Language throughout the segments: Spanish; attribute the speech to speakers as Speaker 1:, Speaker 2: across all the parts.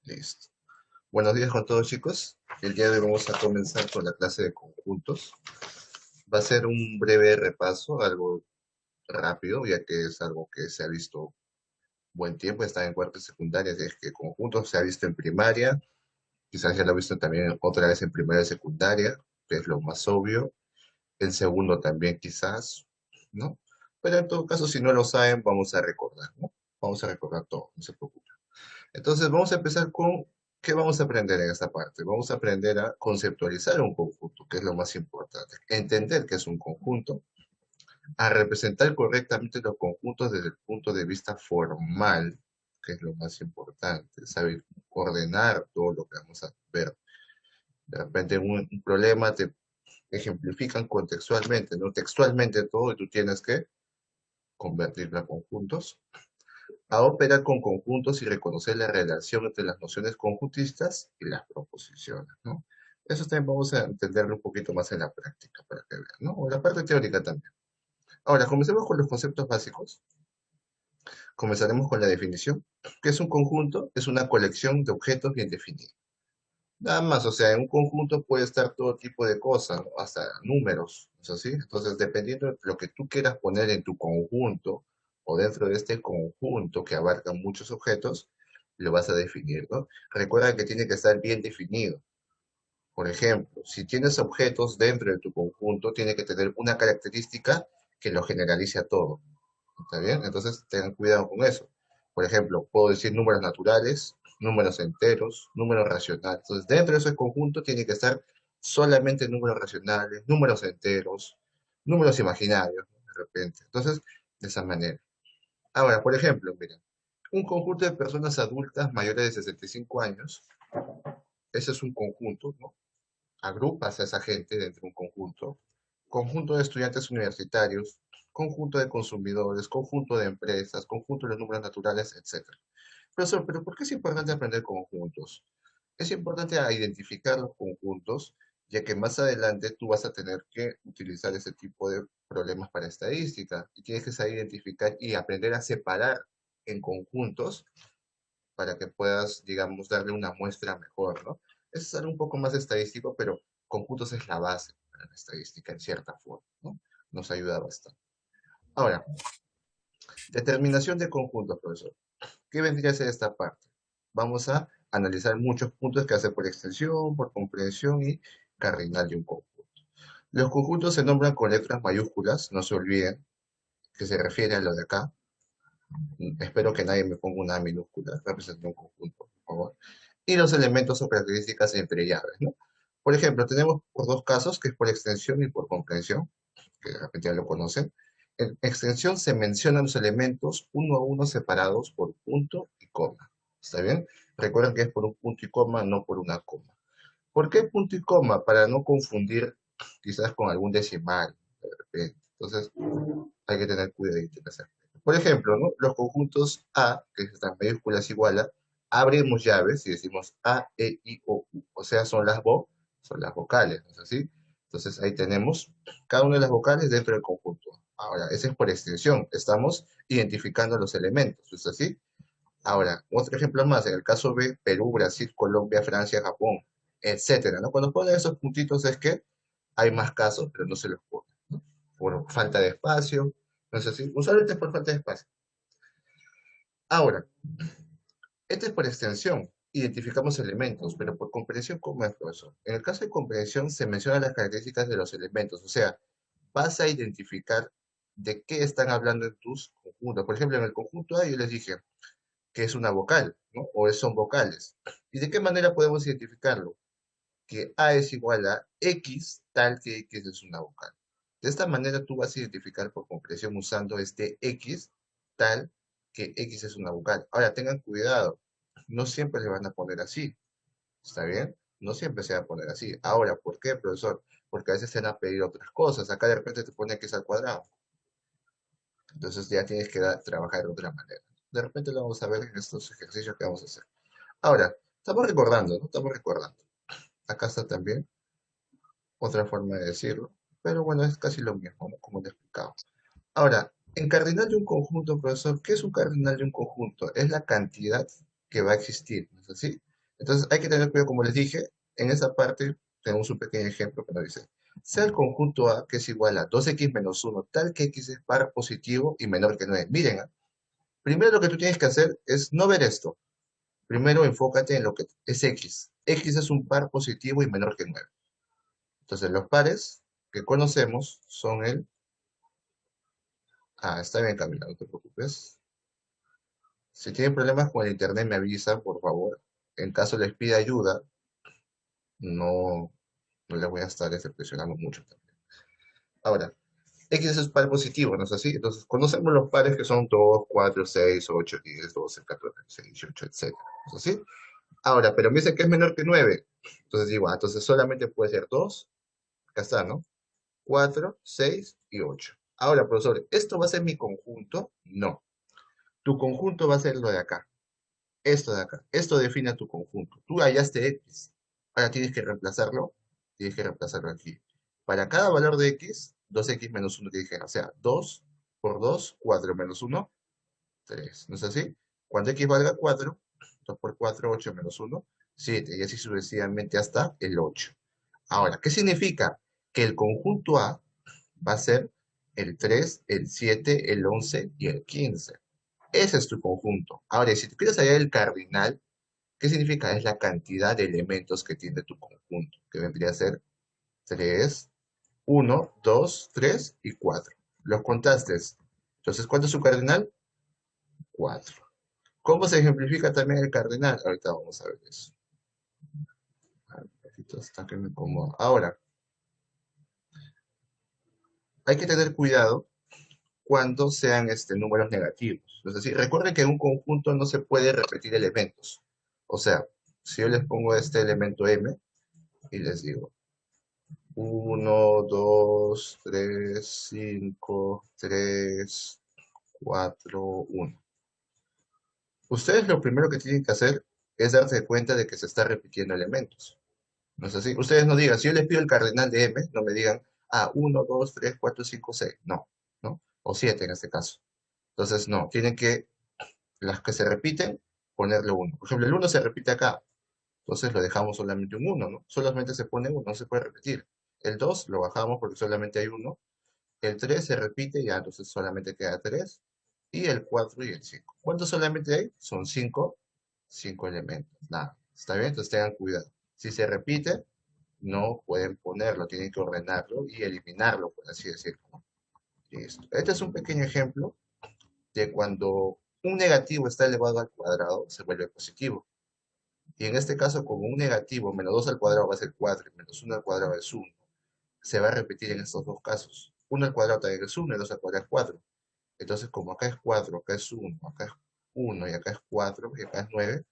Speaker 1: Listo. Buenos días con todos, chicos. El día de hoy vamos a comenzar con la clase de conjuntos. Va a ser un breve repaso, algo rápido, ya que es algo que se ha visto buen tiempo, está en cuarta y secundaria, es que conjuntos se ha visto en primaria, quizás ya lo ha visto también otra vez en primaria y secundaria, que es lo más obvio. En segundo también quizás, ¿no? Pero en todo caso, si no lo saben, vamos a recordar, ¿no? Vamos a recordar todo, no se preocupen. Entonces vamos a empezar con, ¿qué vamos a aprender en esta parte? Vamos a aprender a conceptualizar un conjunto, que es lo más importante. Entender qué es un conjunto, a representar correctamente los conjuntos desde el punto de vista formal, que es lo más importante, saber ordenar todo lo que vamos a ver. De repente un problema te ejemplifican contextualmente, no textualmente todo, y tú tienes que convertirlo a conjuntos, a operar con conjuntos y reconocer la relación entre las nociones conjuntistas y las proposiciones, ¿no? Eso también vamos a entenderlo un poquito más en la práctica para que vean, ¿no? O la parte teórica también. Ahora, comencemos con los conceptos básicos. Comenzaremos con la definición. ¿Qué es un conjunto? Es una colección de objetos bien definidos. Nada más, o sea, en un conjunto puede estar todo tipo de cosas, ¿no? Hasta números, ¿no es así? Entonces, dependiendo de lo que tú quieras poner en tu conjunto o dentro de este conjunto que abarca muchos objetos, lo vas a definir, ¿no? Recuerda que tiene que estar bien definido. Por ejemplo, si tienes objetos dentro de tu conjunto, tiene que tener una característica que lo generalice a todo. ¿Está bien? Entonces, tengan cuidado con eso. Por ejemplo, puedo decir números naturales, números enteros, números racionales. Entonces, dentro de ese conjunto tiene que estar solamente números racionales, números enteros, números imaginarios, ¿no? De repente. Entonces, de esa manera. Ahora, por ejemplo, miren, un conjunto de personas adultas mayores de 65 años, ese es un conjunto, ¿no? Agrupas a esa gente dentro de un conjunto, conjunto de estudiantes universitarios, conjunto de consumidores, conjunto de empresas, conjunto de los números naturales, etcétera. Profesor, pero ¿por qué es importante aprender conjuntos? Es importante identificar los conjuntos, ya que más adelante tú vas a tener que utilizar ese tipo de problemas para estadística y tienes que saber identificar y aprender a separar en conjuntos para que puedas, digamos, darle una muestra mejor, ¿no? Eso es algo un poco más estadístico, pero conjuntos es la base para la estadística en cierta forma, ¿no? Nos ayuda bastante. Ahora, determinación de conjuntos, profesor. ¿Qué vendría a ser esta parte? Vamos a analizar muchos puntos que hace por extensión, por comprensión y cardinal de un conjunto. Los conjuntos se nombran con letras mayúsculas, no se olviden que se refiere a lo de acá. Espero que nadie me ponga una A minúscula, representa un conjunto, por favor. Y los elementos o características entre llaves, ¿no? Por ejemplo, tenemos por dos casos, que es por extensión y por comprensión, que de repente ya lo conocen. En extensión se mencionan los elementos uno a uno separados por punto y coma. ¿Está bien? Recuerden que es por un punto y coma, no por una coma. ¿Por qué punto y coma? Para no confundir quizás con algún decimal, de repente. Entonces, hay que tener cuidado en ese aspecto. Por ejemplo, ¿no? Los conjuntos A, que están mayúsculas igual a, abrimos llaves y decimos A, E, I, O, U. O sea, son las vocales, ¿no es así? Entonces ahí tenemos cada una de las vocales dentro del conjunto. Ahora, ese es por extensión. Estamos identificando los elementos, ¿no es así? Ahora, otro ejemplo más, en el caso B, Perú, Brasil, Colombia, Francia, Japón, etcétera, ¿no? Cuando ponen esos puntitos es que hay más casos, pero no se los ponen, ¿no? Por falta de espacio, no sé si, usualmente es por falta de espacio. Ahora, este es por extensión, identificamos elementos, pero por comprensión, ¿cómo es, profesor? En el caso de comprensión se mencionan las características de los elementos, o sea, vas a identificar de qué están hablando en tus conjuntos. Por ejemplo, en el conjunto A yo les dije, que es una vocal, ¿no? O son vocales. ¿Y de qué manera podemos identificarlo? Que A es igual a X, tal que X es una vocal. De esta manera tú vas a identificar por comprensión usando este X, tal que X es una vocal. Ahora, tengan cuidado, no siempre le van a poner así, ¿está bien? No siempre se va a poner así. Ahora, ¿por qué, profesor? Porque a veces se van a pedir otras cosas. Acá de repente te pone X al cuadrado. Entonces ya tienes que trabajar de otra manera. De repente lo vamos a ver en estos ejercicios que vamos a hacer. Ahora, estamos recordando, ¿no? Estamos recordando. Acá está también otra forma de decirlo, pero bueno, es casi lo mismo, ¿no? Como te he explicado. Ahora, en cardinal de un conjunto, profesor, ¿qué es un cardinal de un conjunto? Es la cantidad que va a existir, ¿no es así? Entonces hay que tener cuidado, como les dije, en esa parte tenemos un pequeño ejemplo que nos dice, sea el conjunto A que es igual a 2x menos 1, tal que x es par positivo y menor que 9. Miren, primero lo que tú tienes que hacer es no ver esto. Primero enfócate en lo que es x. X es un par positivo y menor que 9. Entonces los pares que conocemos son el... Ah, está bien, Camila, no te preocupes. Si tienen problemas con el internet me avisan, por favor. En caso les pida ayuda, no, no les voy a estar presionando mucho también. Ahora, X es par positivo, ¿no es así? Entonces, conocemos los pares que son 2, 4, 6, 8, 10, 12, 14, 16, 18, etc. ¿No es así? Ahora, pero me dice que es menor que 9. Entonces digo, entonces solamente puede ser 2, acá está, ¿no? 4, 6 y 8. Ahora, profesor, ¿esto va a ser mi conjunto? No. Tu conjunto va a ser lo de acá. Esto de acá. Esto define tu conjunto. Tú hallaste X. Ahora tienes que reemplazarlo. Tienes que reemplazarlo aquí. Para cada valor de X, 2X menos 1 que dijera. O sea, 2 por 2, 4 menos 1, 3. ¿No es así? Cuando X valga 4, 2 por 4, 8 menos 1, 7. Y así sucesivamente hasta el 8. Ahora, ¿qué significa? Que el conjunto A va a ser el 3, el 7, el 11 y el 15. Ese es tu conjunto. Ahora, si tú quieres hallar el cardinal, ¿qué significa? Es la cantidad de elementos que tiene tu conjunto, que vendría a ser 3, 1, 2, 3 y 4. Los contaste. Entonces, ¿cuánto es su cardinal? 4. ¿Cómo se ejemplifica también el cardinal? Ahorita vamos a ver eso. A ver, un poquito hasta que me acomodo. Ahora, hay que tener cuidado cuando sean números negativos. Es decir, recuerden que en un conjunto no se puede repetir elementos. O sea, si yo les pongo este elemento m y les digo 1, 2, 3, 5, 3, 4, 1. Ustedes lo primero que tienen que hacer es darse cuenta de que se está repitiendo elementos. ¿No es así? Ustedes no digan, si yo les pido el cardinal de m, no me digan, 1, 2, 3, 4, 5, 6. No, ¿no? O 7 en este caso. Entonces, no, tienen que las que se repiten, ponerle uno. Por ejemplo, el uno se repite acá, entonces lo dejamos solamente un uno, ¿no? Solamente se pone uno, no se puede repetir. El 2 lo bajamos porque solamente hay uno. El 3 se repite, ya entonces solamente queda 3. Y el 4 y el 5. ¿Cuántos solamente hay? Son 5, 5 elementos. Nada, ¿está bien? Entonces tengan cuidado. Si se repite, no pueden ponerlo, tienen que ordenarlo y eliminarlo, por así decirlo, ¿no? Listo. Este es un pequeño ejemplo de cuando un negativo está elevado al cuadrado, se vuelve positivo. Y en este caso, como un negativo menos 2 al cuadrado va a ser 4 y menos 1 al cuadrado es 1, se va a repetir en estos dos casos. 1 al cuadrado también es 1 y 2 al cuadrado es 4. Entonces, como acá es 4, acá es 1, acá es 1 y acá es 4 y acá es 9,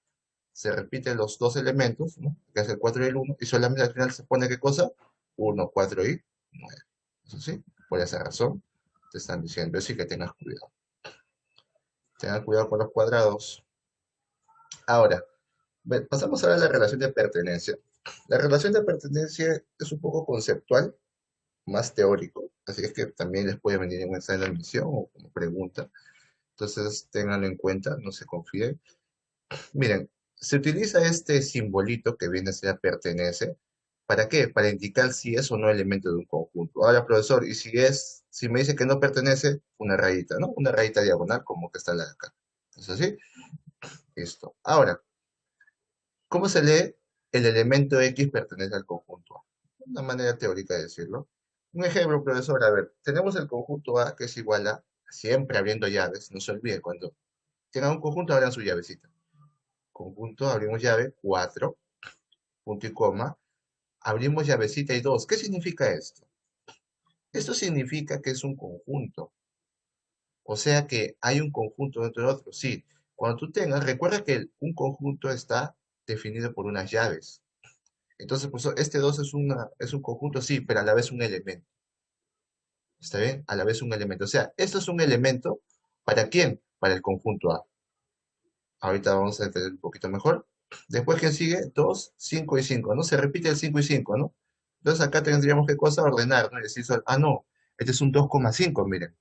Speaker 1: se repiten los dos elementos, ¿no? Acá es el 4 y el 1, y solamente al final se pone ¿qué cosa? 1, 4 y 9. ¿Eso sí? Por esa razón te están diciendo eso y que tengas cuidado. Tengan cuidado con los cuadrados. Ahora, pasamos ahora a la relación de pertenencia. La relación de pertenencia es un poco conceptual, más teórico, así es que también les puede venir en un examen de admisión o como pregunta. Entonces, ténganlo en cuenta, no se confíen. Miren, se utiliza este simbolito que viene a ser pertenece. ¿Para qué? Para indicar si es o no elemento de un conjunto. Ahora, profesor, y si me dice que no pertenece, una rayita, ¿no? Una rayita diagonal como que está la de acá. ¿Es así? Listo. Ahora, ¿cómo se lee el elemento X pertenece al conjunto A? Una manera teórica de decirlo. Un ejemplo, profesor, a ver, tenemos el conjunto A que es igual a, siempre abriendo llaves, no se olvide, cuando tengan un conjunto abran su llavecita. Conjunto, abrimos llave, 4, punto y coma, abrimos llavecita y 2. ¿Qué significa esto? Esto significa que es un conjunto, o sea que hay un conjunto dentro de otro. Sí, cuando tú tengas, recuerda que un conjunto está definido por unas llaves. Entonces, pues este 2 es un conjunto, sí, pero a la vez un elemento. ¿Está bien? A la vez un elemento. O sea, esto es un elemento, ¿para quién? Para el conjunto A. Ahorita vamos a entender un poquito mejor. Después, ¿quién sigue? 2, 5 y 5, ¿no? Se repite el 5 y 5, ¿no? Entonces acá tendríamos que cosa ordenar, ¿no? Y decir, no, este es un 2,5, miren.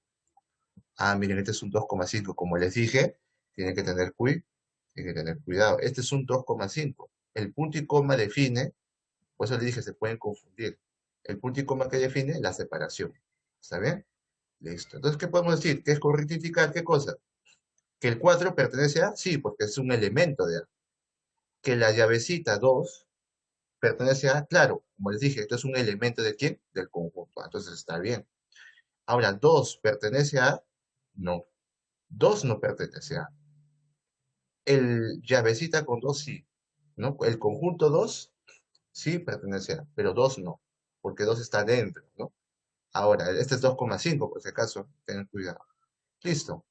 Speaker 1: Miren, este es un 2,5. Como les dije, tienen que tener cuidado. Este es un 2,5. El punto y coma define, por eso le dije, se pueden confundir. El punto y coma que define la separación. ¿Está bien? Listo. Entonces, ¿qué podemos decir? ¿Qué es correcto indicar qué cosa? ¿Que el 4 pertenece a? Sí, porque es un elemento de A. ¿Que la llavecita 2 pertenece a? Claro, como les dije, esto es un elemento de quién? Del conjunto. Entonces está bien. Ahora, 2 pertenece a? No. 2 no pertenece a. El llavecita con 2 sí. ¿No? El conjunto 2 sí pertenece a, pero 2 no, porque 2 está dentro, ¿no? Ahora, este es 2,5 por si acaso, tengan cuidado. Listo.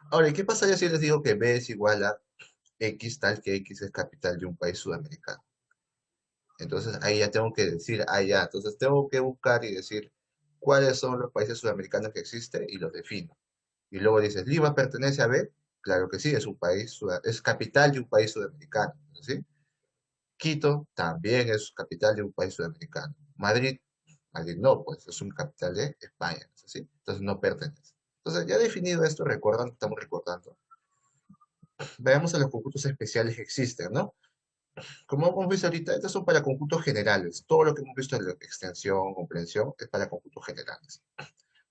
Speaker 1: Ahora, ¿y qué pasaría si les digo que B es igual a X tal que X es capital de un país sudamericano? Entonces ahí ya tengo que decir, ah, ya, entonces tengo que buscar y decir cuáles son los países sudamericanos que existen y los defino. Y luego dices, ¿Lima pertenece a B? Claro que sí, es un país, es capital de un país sudamericano, ¿sí? Quito también es capital de un país sudamericano. Madrid no, pues es un capital de España, ¿no es así? Entonces no pertenece. Entonces ya definido esto, recuerdan, estamos recordando. Veamos a los conjuntos especiales que existen, ¿no? Como hemos visto ahorita, estos son para conjuntos generales. Todo lo que hemos visto en la extensión, comprensión, es para conjuntos generales.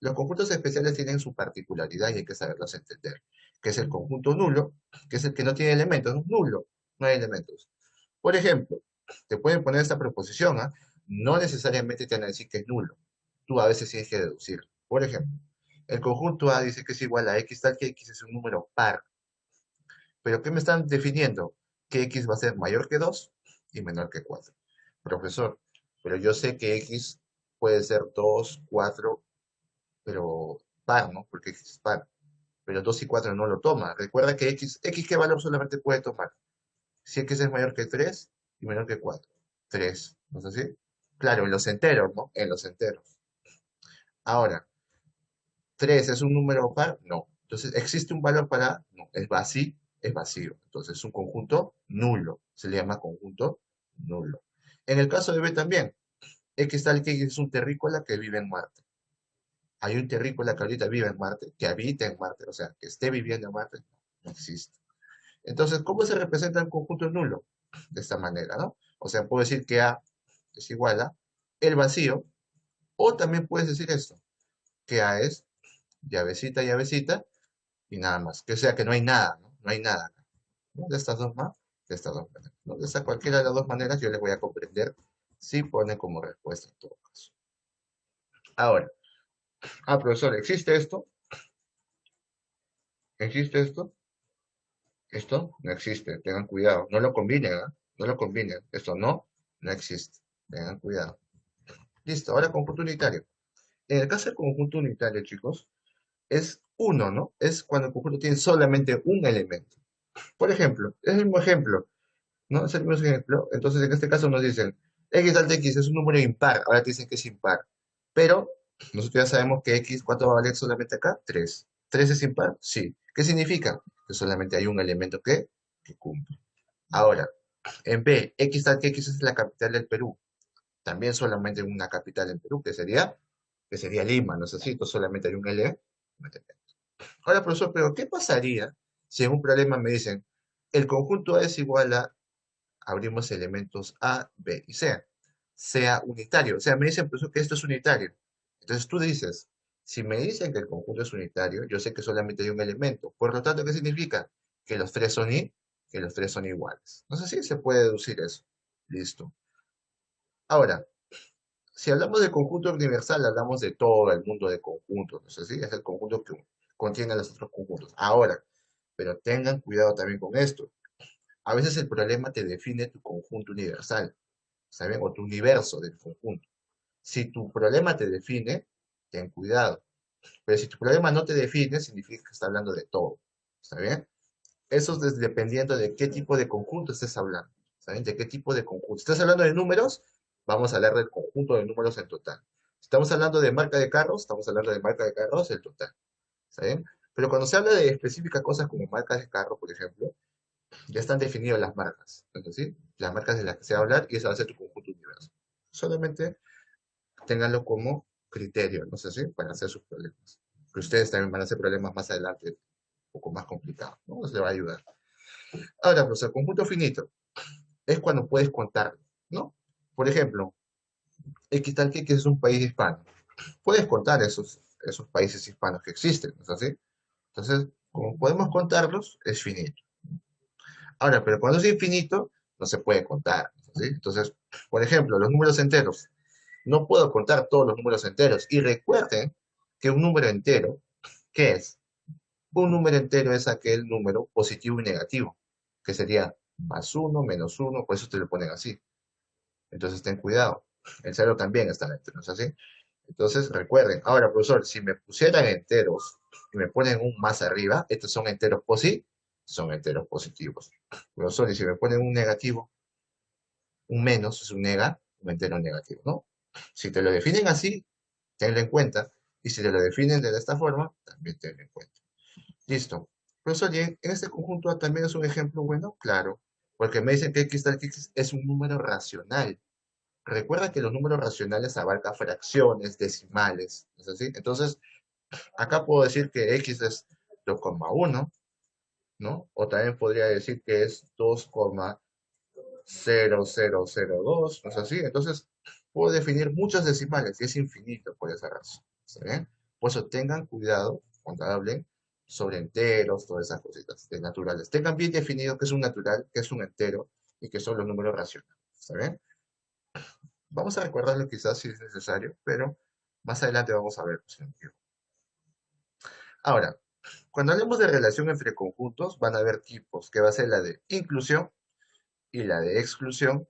Speaker 1: Los conjuntos especiales tienen su particularidad y hay que saberlos entender. Que es el conjunto nulo, que es el que no tiene elementos, ¿no? Nulo, no hay elementos. Por ejemplo, te pueden poner esta proposición, ¿ah? No necesariamente te van a decir que es nulo. Tú a veces tienes que deducir. Por ejemplo, el conjunto A dice que es igual a X tal que X es un número par. Pero ¿qué me están definiendo? Que X va a ser mayor que 2 y menor que 4. Profesor, pero yo sé que X puede ser 2, 4, pero par, ¿no? Porque X es par. Pero 2 y 4 no lo toma. Recuerda que X ¿qué valor solamente puede tomar? Si X es mayor que 3 y menor que 4. 3, ¿no es así? Claro, en los enteros, ¿no? En los enteros. Ahora, 3 es un número par, no. Entonces, ¿existe un valor para? No, es vacío, es vacío. Entonces, es un conjunto nulo. Se le llama conjunto nulo. En el caso de B también, X tal que X es un terrícola que vive en Marte. Hay un terrícola que ahorita vive en Marte, que habita en Marte, o sea, que esté viviendo en Marte, no existe. Entonces, ¿cómo se representa un conjunto nulo? De esta manera, ¿no? O sea, puedo decir que A es igual a el vacío, o también puedes decir esto, que A es llavecita, llavecita, y nada más. Que sea que no hay nada, ¿no? No hay nada acá, ¿no? De estas dos más, de estas dos maneras, ¿no? De esta cualquiera de las dos maneras yo les voy a comprender si pone como respuesta en todo caso. Ahora, profesor, ¿existe esto? ¿Existe esto? Esto no existe, tengan cuidado, no lo combinen, ¿ah? No lo combinen, esto no existe, tengan cuidado. Listo, ahora conjunto unitario. En el caso del conjunto unitario, chicos, es uno, ¿no? Es cuando el conjunto tiene solamente un elemento. Por ejemplo, es el mismo ejemplo, ¿no? Es el mismo ejemplo. Entonces, en este caso nos dicen, x alta x es un número impar, ahora te dicen que es impar. Pero nosotros ya sabemos que x, ¿cuánto va a valer solamente acá? 3. ¿3 es impar? Sí. ¿Qué significa? Que solamente hay un elemento que cumple. Ahora, en B, x tal que x es la capital del Perú. También solamente una capital en Perú, que sería Lima, ¿no es así? Entonces solamente hay un L. Ahora, profesor, pero ¿qué pasaría si en un problema me dicen, el conjunto A es igual a, abrimos elementos A, B y C, sea unitario? O sea, me dicen, profesor, que esto es unitario. Entonces tú dices, si me dicen que el conjunto es unitario, yo sé que solamente hay un elemento. Por lo tanto, ¿qué significa? Que los tres son, que los tres son iguales. No sé si se puede deducir eso. Listo. Ahora, si hablamos de conjunto universal, hablamos de todo el mundo de conjuntos, ¿no es así? Es el conjunto que contiene a los otros conjuntos. Ahora, pero tengan cuidado también con esto. A veces el problema te define tu conjunto universal, ¿saben? O tu universo del conjunto. Si tu problema te define, ten cuidado. Pero si tu problema no te define, significa que está hablando de todo, ¿está bien? Eso es dependiendo de qué tipo de conjunto estés hablando, ¿saben? De qué tipo de conjunto. Si estás hablando de números, vamos a hablar del conjunto de números en total. Si estamos hablando de marca de carros, estamos hablando de marca de carros en total, ¿saben? Pero cuando se habla de específicas cosas como marcas de carro, por ejemplo, ya están definidas las marcas, ¿es decir? Las marcas de las que se va a hablar y ese va a ser tu conjunto universal. Solamente ténganlo como criterio, no sé si, para hacer sus problemas. Que ustedes también van a hacer problemas más adelante, un poco más complicados, ¿no? Les va a ayudar. Ahora, pues el conjunto finito. es cuando puedes contarlo, ¿no? Por ejemplo, X tal que es un país hispano. Puedes contar esos países hispanos que existen, ¿no es así? Entonces, como podemos contarlos, es finito. Ahora, pero cuando es infinito, no se puede contar, ¿no es así? Entonces, por ejemplo, los números enteros. No puedo contar todos los números enteros. Y recuerden que un número entero, ¿qué es? Un número entero es aquel número positivo y negativo, que sería más uno, menos uno, por eso te lo ponen así. Entonces ten cuidado. El cero también está dentro, ¿no es así? Entonces recuerden, ahora profesor, si me pusieran enteros y me ponen un más arriba, estos son enteros positivos, son enteros positivos. Profesor, y si me ponen un negativo, un menos es un un entero negativo, ¿no? Si te lo definen así, tenlo en cuenta. Y si te lo definen de esta forma, también tenlo en cuenta. Listo. Profesor, ¿y en este conjunto A también es un ejemplo bueno? Claro, porque me dicen que X tal que X es un número racional. Recuerda que los números racionales abarcan fracciones, decimales, ¿es así? Entonces, acá puedo decir que X es 2,1, ¿no? O también podría decir que es 2,0002, ¿no es así? Entonces, puedo definir muchos decimales y es infinito por esa razón, ¿está bien? Por eso tengan cuidado cuando hablen sobre enteros, todas esas cositas de naturales. Tengan bien definido qué es un natural, qué es un entero y qué son los números racionales, ¿está bien? Vamos a recordarlo quizás si es necesario, pero más adelante vamos a ver si no me equivoco. Ahora, cuando hablemos de relación entre conjuntos, van a haber tipos, que va a ser la de inclusión y la de exclusión,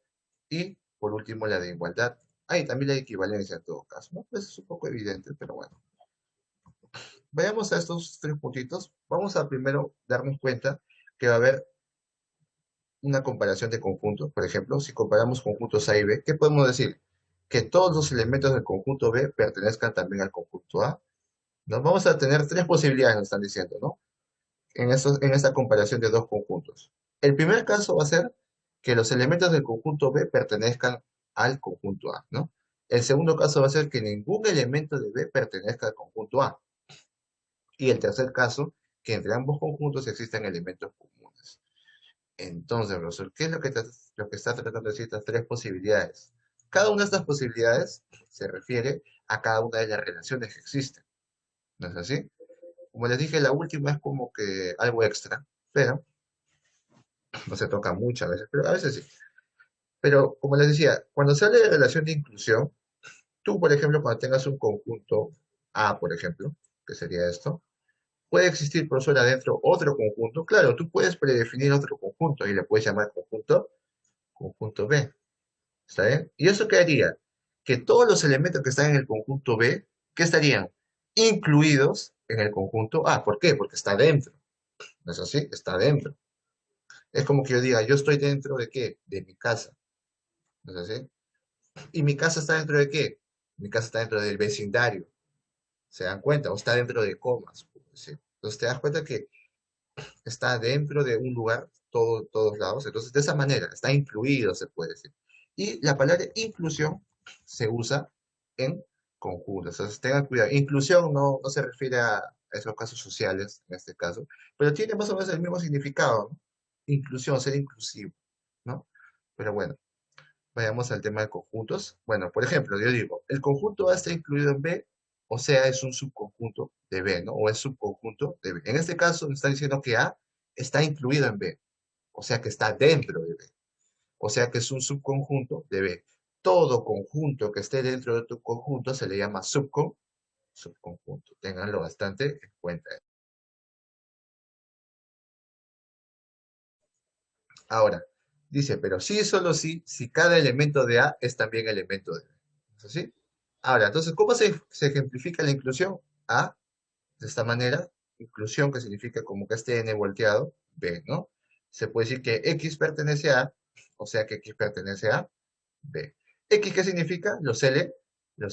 Speaker 1: y por último la de igualdad. Hay también la de equivalencia en todo caso, ¿no? Pues es un poco evidente, pero bueno. Vayamos a estos tres puntitos. Vamos a primero darnos cuenta que va a haber una comparación de conjuntos. Por ejemplo, si comparamos conjuntos A y B, ¿qué podemos decir? Que todos los elementos del conjunto B pertenezcan también al conjunto A. Nos vamos a tener tres posibilidades, nos están diciendo, ¿no? En esta comparación de dos conjuntos. El primer caso va a ser que los elementos del conjunto B pertenezcan al conjunto A, ¿no? El segundo caso va a ser que ningún elemento de B pertenezca al conjunto A. Y el tercer caso, que entre ambos conjuntos existen elementos comunes. Entonces, profesor, ¿qué es lo que está tratando de decir estas tres posibilidades? Cada una de estas posibilidades se refiere a cada una de las relaciones que existen. ¿No es así? Como les dije, la última es como que algo extra, pero no se toca muchas veces, pero a veces sí. Pero como les decía, cuando se habla de relación de inclusión, tú, por ejemplo, cuando tengas un conjunto A, por ejemplo, que sería esto, puede existir, profesor, adentro otro conjunto. Claro, tú puedes predefinir otro conjunto y le puedes llamar conjunto B. ¿Está bien? ¿Y eso qué haría? Que todos los elementos que están en el conjunto B, ¿qué estarían? Incluidos en el conjunto A. ¿Por qué? Porque está dentro. ¿No es así? Está dentro. Es como que yo diga, yo estoy dentro de qué? De mi casa. ¿No es así? ¿Y mi casa está dentro de qué? Mi casa está dentro del vecindario. ¿Se dan cuenta? O está dentro de comas. ¿Sí? Entonces te das cuenta que está dentro de un lugar, todos lados. Entonces, de esa manera, está incluido, se puede decir. Y la palabra inclusión se usa en conjuntos. Entonces, tengan cuidado. Inclusión no se refiere a esos casos sociales, en este caso, pero tiene más o menos el mismo significado, ¿no? Inclusión, ser inclusivo, ¿no? Pero bueno, vayamos al tema de conjuntos. Bueno, por ejemplo, yo digo, el conjunto A está incluido en B, o sea, es un subconjunto de B, ¿no? O es subconjunto de B. En este caso, me está diciendo que A está incluido en B, o sea, que está dentro de B, o sea, que es un subconjunto de B. Todo conjunto que esté dentro de tu conjunto se le llama subconjunto. Ténganlo bastante en cuenta. Ahora, dice, pero sí, solo sí, si cada elemento de A es también elemento de B. ¿Es así? Ahora, entonces, ¿cómo se ejemplifica la inclusión? A, de esta manera, inclusión que significa como que este n volteado, B, ¿no? Se puede decir que X pertenece a, o sea que X pertenece a B. X, ¿qué significa? Los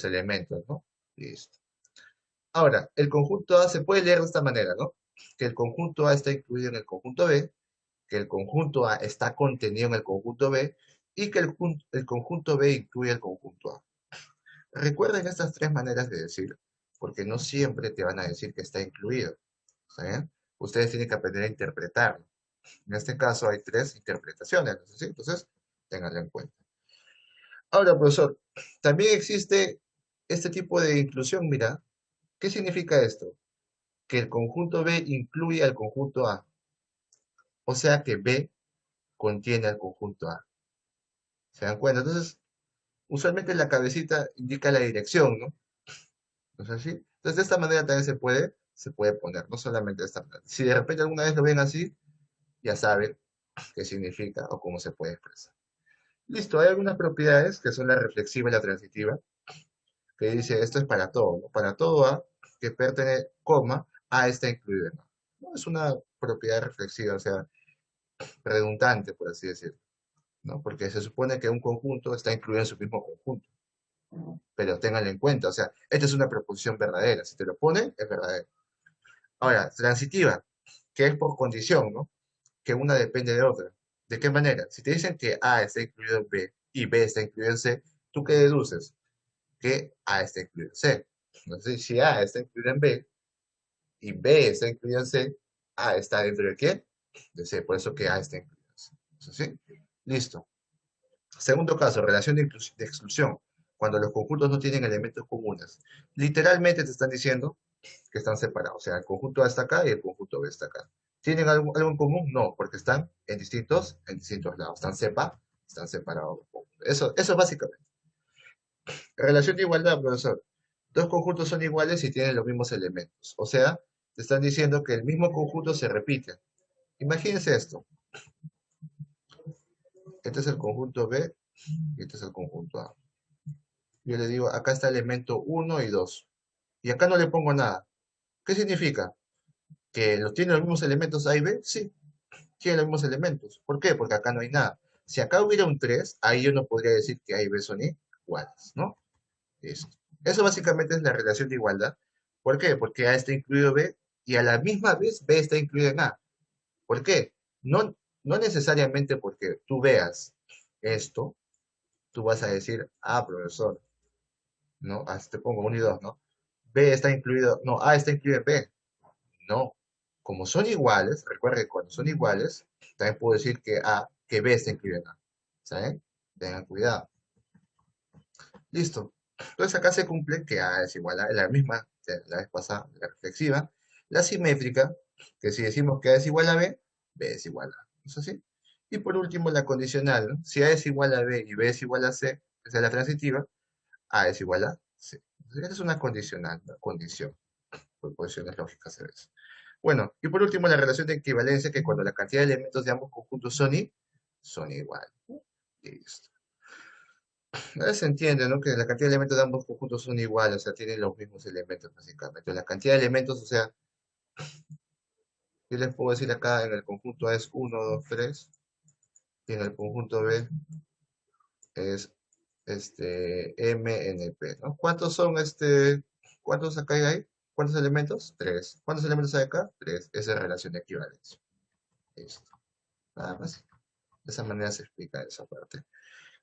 Speaker 1: elementos, ¿no? Listo. Ahora, el conjunto A se puede leer de esta manera, ¿no? Que el conjunto A está incluido en el conjunto B, que el conjunto A está contenido en el conjunto B y que el conjunto B incluye el conjunto A. Recuerden estas tres maneras de decir, porque no siempre te van a decir que está incluido. ¿Está bien? Ustedes tienen que aprender a interpretarlo. En este caso hay tres interpretaciones, ¿no? ¿Sí? Entonces, Ténganlo en cuenta. Ahora, profesor, también existe este tipo de inclusión, mira. ¿Qué significa esto? Que el conjunto B incluye al conjunto A. O sea que B contiene al conjunto A. ¿Se dan cuenta? Entonces, usualmente la cabecita indica la dirección, ¿no? ¿No es así? Entonces, de esta manera también se puede poner, no solamente de esta manera. Si de repente alguna vez lo ven así, ya saben qué significa o cómo se puede expresar. Listo, hay algunas propiedades que son la reflexiva y la transitiva, que dice esto es para todo, ¿no? Para todo A que pertenece, coma, A está incluido en A. ¿No? Es una propiedad reflexiva, o sea, redundante, por así decirlo, ¿no? Porque se supone que un conjunto está incluido en su mismo conjunto, pero ténganlo en cuenta, o sea, esta es una proposición verdadera, si te lo ponen, es verdadero. Ahora, transitiva, que es por condición, ¿no? Que una depende de otra. ¿De qué manera? Si te dicen que A está incluido en B y B está incluido en C, ¿tú qué deduces? Que A está incluido en C. Entonces, si A está incluido en B y B está incluido en C, A está dentro de ¿qué? De C, por eso que A está incluido en C. ¿Eso sí? Listo. Segundo caso, relación de exclusión, cuando los conjuntos no tienen elementos comunes. Literalmente te están diciendo que están separados, o sea, el conjunto A está acá y el conjunto B está acá. ¿Tienen algo en común? No, porque están en distintos lados. Están separados. Eso básicamente. Relación de igualdad, profesor. Dos conjuntos son iguales y tienen los mismos elementos. O sea, te están diciendo que el mismo conjunto se repite. Imagínense esto. Este es el conjunto B y este es el conjunto A. Yo le digo, acá está elemento 1 y 2. Y acá no le pongo nada. ¿Qué significa? ¿Que tiene los mismos elementos A y B? Sí, tiene los mismos elementos. ¿Por qué? Porque acá no hay nada. Si acá hubiera un 3, ahí yo no podría decir que A y B son iguales, ¿no? Eso. Eso básicamente es la relación de igualdad. ¿Por qué? Porque A está incluido B y a la misma vez B está incluido en A. ¿Por qué? No necesariamente porque tú veas esto, tú vas a decir, profesor, ¿no? Te pongo 1 y 2, ¿no? B está incluido, no, A está incluido en B. No. Como son iguales, recuerda que cuando son iguales, también puedo decir que B está incluido en A. ¿Saben? Tengan cuidado. Listo. Entonces acá se cumple que A es igual a la misma, de la vez pasada, la reflexiva. La simétrica, que si decimos que A es igual a B, B es igual a A. ¿No es así? Y por último, la condicional, ¿no? Si A es igual a B y B es igual a C, esa es la transitiva, A es igual a C. Entonces, esta es una condicional, una condición, por posiciones lógicas se ve. Bueno, y por último, la relación de equivalencia, que cuando la cantidad de elementos de ambos conjuntos son iguales. Listo. Ahora se entiende, ¿no? Que la cantidad de elementos de ambos conjuntos son iguales, o sea, tienen los mismos elementos, básicamente. La cantidad de elementos, o sea, yo les puedo decir acá en el conjunto A es 1, 2, 3, y en el conjunto B es MNP, ¿no? ¿Cuántos son cuántos acá hay? ¿Cuántos elementos? 3. ¿Cuántos elementos hay acá? 3. Esa es relación de equivalencia. Listo. Nada más. De esa manera se explica esa parte.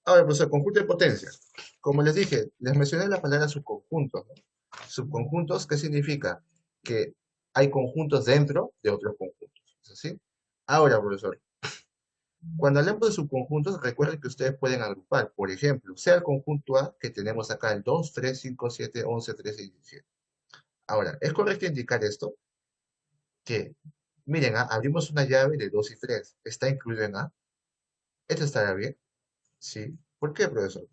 Speaker 1: Ahora, pues el conjunto de potencias. Como les dije, les mencioné la palabra subconjuntos, ¿no? Subconjuntos, ¿qué significa? Que hay conjuntos dentro de otros conjuntos. ¿Es así? Ahora, profesor, cuando hablamos de subconjuntos, recuerden que ustedes pueden agrupar. Por ejemplo, sea el conjunto A que tenemos acá el 2, 3, 5, 7, 11, 13 y 17. Ahora, ¿es correcto indicar esto? Que, miren, abrimos una llave de 2 y 3. ¿Está incluido en A? ¿Esto estará bien? Sí. ¿Por qué, profesor?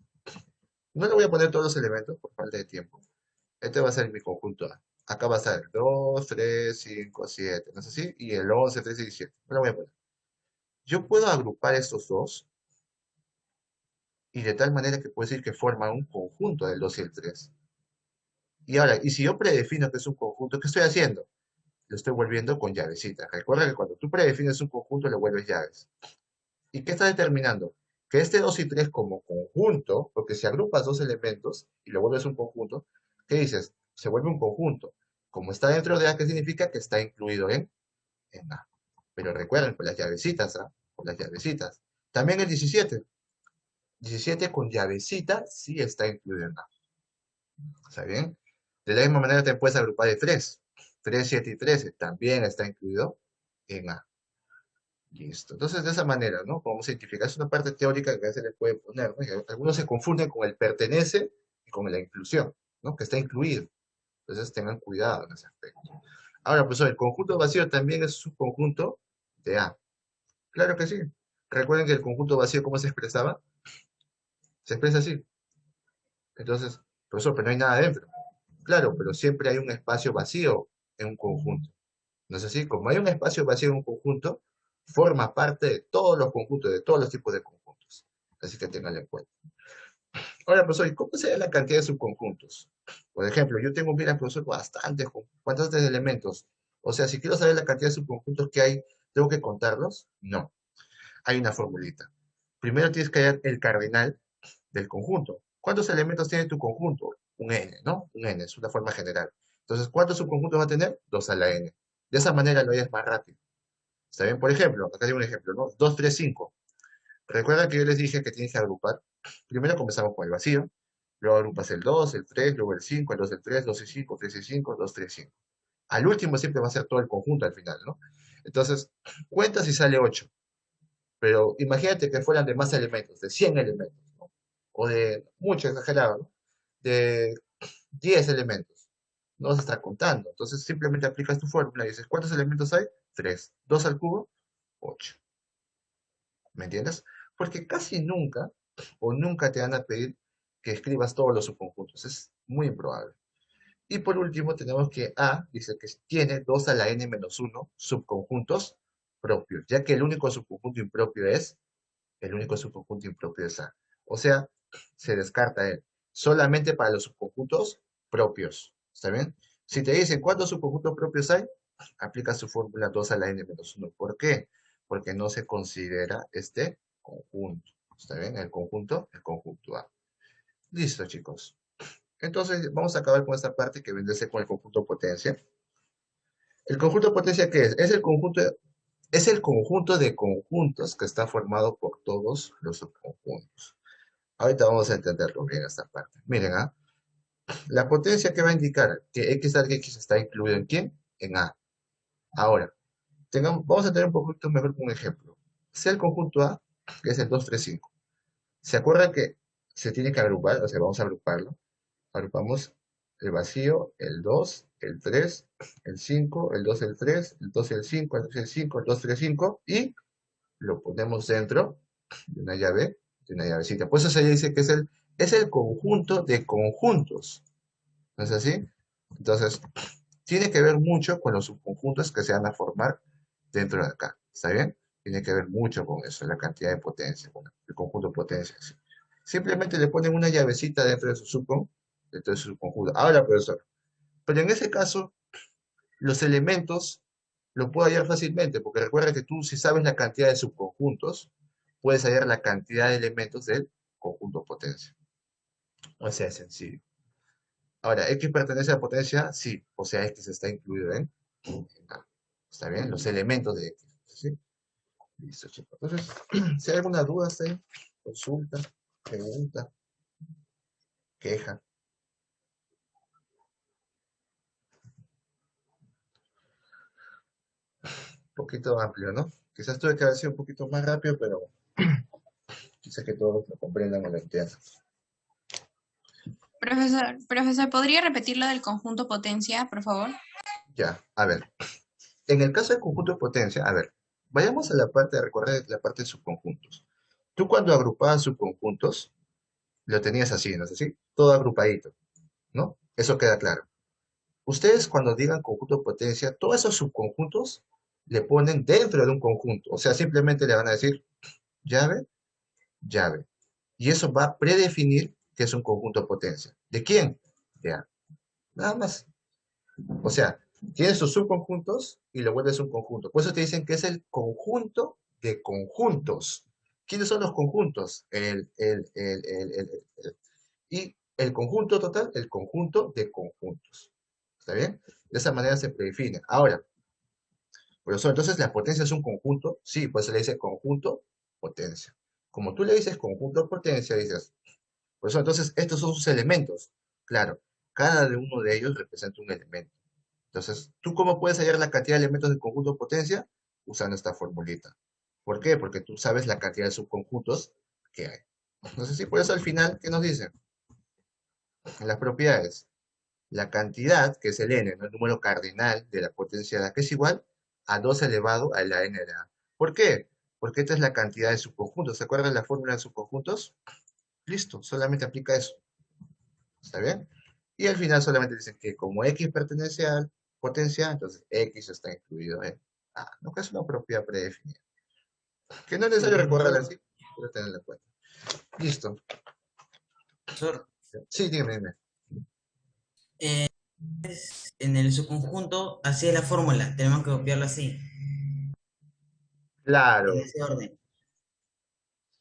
Speaker 1: No le voy a poner todos los elementos por falta de tiempo. Este va a ser mi conjunto A. Acá va a estar 2, 3, 5, 7, ¿no es así? Y el 11, 13 y 17. No lo voy a poner. Yo puedo agrupar estos dos y de tal manera que puedo decir que forman un conjunto del 2 y el 3. Y ahora, y si yo predefino que es un conjunto, ¿qué estoy haciendo? Lo estoy volviendo con llavecitas. Recuerda que cuando tú predefines un conjunto, le vuelves llaves. ¿Y qué está determinando? Que este 2 y 3 como conjunto, porque si agrupas dos elementos y lo vuelves un conjunto, ¿qué dices? Se vuelve un conjunto. Como está dentro de A, ¿qué significa? Que está incluido en A. Pero recuerden, con las llavecitas, ¿ah? Con las llavecitas. También el 17. 17 con llavecita sí está incluido en A. ¿Está bien? De la misma manera te puedes agrupar de 3. 3, 7 y 13 también está incluido en A. Listo. Entonces, de esa manera, ¿no? Podemos identificar, es una parte teórica que a veces le puede poner, ¿no? Y algunos se confunden con el pertenece y con la inclusión, ¿no? Que está incluido. Entonces, tengan cuidado en ese aspecto. Ahora, profesor, ¿el conjunto vacío también es un subconjunto de A? Claro que sí. Recuerden que el conjunto vacío, ¿cómo se expresaba? Se expresa así. Entonces, profesor, pero no hay nada dentro. Claro, pero siempre hay un espacio vacío en un conjunto. ¿No es así? Como hay un espacio vacío en un conjunto, forma parte de todos los conjuntos, de todos los tipos de conjuntos. Así que ténganlo en cuenta. Ahora, profesor, ¿y cómo sería la cantidad de subconjuntos? Por ejemplo, yo tengo, mira, profesor, bastantes elementos. O sea, si quiero saber la cantidad de subconjuntos que hay, ¿tengo que contarlos? No. Hay una formulita. Primero tienes que hallar el cardinal del conjunto. ¿Cuántos elementos tiene tu conjunto? Un n, ¿no? Un n, es una forma general. Entonces, ¿cuántos subconjuntos va a tener? 2 a la n. De esa manera lo hallas más rápido. ¿Está bien? Por ejemplo, acá hay un ejemplo, ¿no? 2, 3, 5. Recuerda que yo les dije que tienes que agrupar. Primero comenzamos con el vacío, luego agrupas el 2, el 3, luego el 5, el 2, el 3, 2 y 5, 3 y 5, 2, 3, 5. Al último siempre va a ser todo el conjunto al final, ¿no? Entonces, cuenta si sale 8. Pero imagínate que fueran de más elementos, de 100 elementos, ¿no? O de, mucho exagerado, ¿no? De 10 elementos. No vas a estar contando. Entonces simplemente aplicas tu fórmula y dices, ¿cuántos elementos hay? 3. 2 al cubo, 8. ¿Me entiendes? Porque casi nunca o nunca te van a pedir que escribas todos los subconjuntos. Es muy improbable. Y por último tenemos que A dice que tiene 2 a la n menos 1 subconjuntos propios, ya que el único subconjunto impropio es A. O sea, se descarta él. Solamente para los subconjuntos propios. ¿Está bien? Si te dicen cuántos subconjuntos propios hay, aplica su fórmula 2 a la n menos 1. ¿Por qué? Porque no se considera este conjunto. ¿Está bien? El conjunto A. Listo, chicos. Entonces, vamos a acabar con esta parte que vendrá a ser con el conjunto potencia. ¿El conjunto potencia qué es? Es el conjunto de conjuntos que está formado por todos los subconjuntos. Ahorita vamos a entenderlo bien esta parte. Miren, ¿ah? La potencia que va a indicar que x arg x está incluido en quién? En A. Ahora, vamos a tener un poquito mejor un ejemplo. Sea el conjunto A, que es el 2, 3, 5. ¿Se acuerdan que se tiene que agrupar? O sea, vamos a agruparlo. Agrupamos el vacío, el 2, el 3, el 5, el 2, el 3, el 2, el 5, el 3, el 5, el 2, 3, 5 y lo ponemos dentro de una llavecita. Por eso se dice que es el conjunto de conjuntos. ¿No es así? Entonces, tiene que ver mucho con los subconjuntos que se van a formar dentro de acá. ¿Está bien? Tiene que ver mucho con eso, la cantidad de potencia, con el conjunto de potencias. Simplemente le ponen una llavecita dentro de su subconjunto. Ahora, profesor, pero en ese caso, los elementos lo puedo hallar fácilmente, porque recuerda que tú, si sabes la cantidad de subconjuntos, puedes hallar la cantidad de elementos del conjunto potencia. O sea, es sencillo. Ahora, ¿X pertenece a la potencia? Sí. O sea, X está incluido en A. ¿Está bien? Los elementos de X. ¿Sí? Listo, chicos. Entonces, si hay alguna duda, ¿sí? Consulta, pregunta, queja. Un poquito amplio, ¿no? Quizás tuve que haber sido un poquito más rápido, pero quizás que todos lo comprendan o lo entiendan.
Speaker 2: Profesor, ¿podría repetir lo del conjunto potencia, por favor?
Speaker 1: Ya, a ver. En el caso del conjunto de potencia, a ver, vayamos a la parte de recorrer la parte de subconjuntos. Tú cuando agrupabas subconjuntos, lo tenías así, ¿no es así? Todo agrupadito, ¿no? Eso queda claro. Ustedes cuando digan conjunto de potencia, todos esos subconjuntos le ponen dentro de un conjunto. O sea, simplemente le van a decir llave, llave. Y eso va a predefinir que es un conjunto de potencia. ¿De quién? De A. Nada más. O sea, tienes sus subconjuntos y lo vuelves un conjunto. Por eso te dicen que es el conjunto de conjuntos. ¿Quiénes son los conjuntos? Y el conjunto total, el conjunto de conjuntos. ¿Está bien? De esa manera se predefine. Ahora, profesor, entonces la potencia es un conjunto. Sí, pues se le dice conjunto, potencia. Como tú le dices conjunto, potencia, dices, profesor, entonces estos son sus elementos. Claro, cada uno de ellos representa un elemento. Entonces, ¿tú cómo puedes hallar la cantidad de elementos del conjunto de potencia? Usando esta formulita. ¿Por qué? Porque tú sabes la cantidad de subconjuntos que hay. Entonces, sí, por eso al final, ¿qué nos dicen? En las propiedades, la cantidad, que es el n, ¿no? El número cardinal de la potencia de A, que es igual a 2 elevado a la n de A. ¿Por qué? Porque esta es la cantidad de subconjuntos. ¿Se acuerdan la fórmula de subconjuntos? Listo, solamente aplica eso. ¿Está bien? Y al final solamente dicen que como x pertenece a potencia, entonces x está incluido en A, ¿no? Que es una propiedad predefinida. Que no es
Speaker 3: Pero
Speaker 1: necesario recorrerla
Speaker 3: profesor,
Speaker 1: así, pero tenerla en cuenta. Listo.
Speaker 3: profesor,
Speaker 1: Sí, dime, dime.
Speaker 3: eh, en el subconjunto, así es la fórmula, tenemos que copiarla así, en
Speaker 1: Claro,
Speaker 3: ese orden.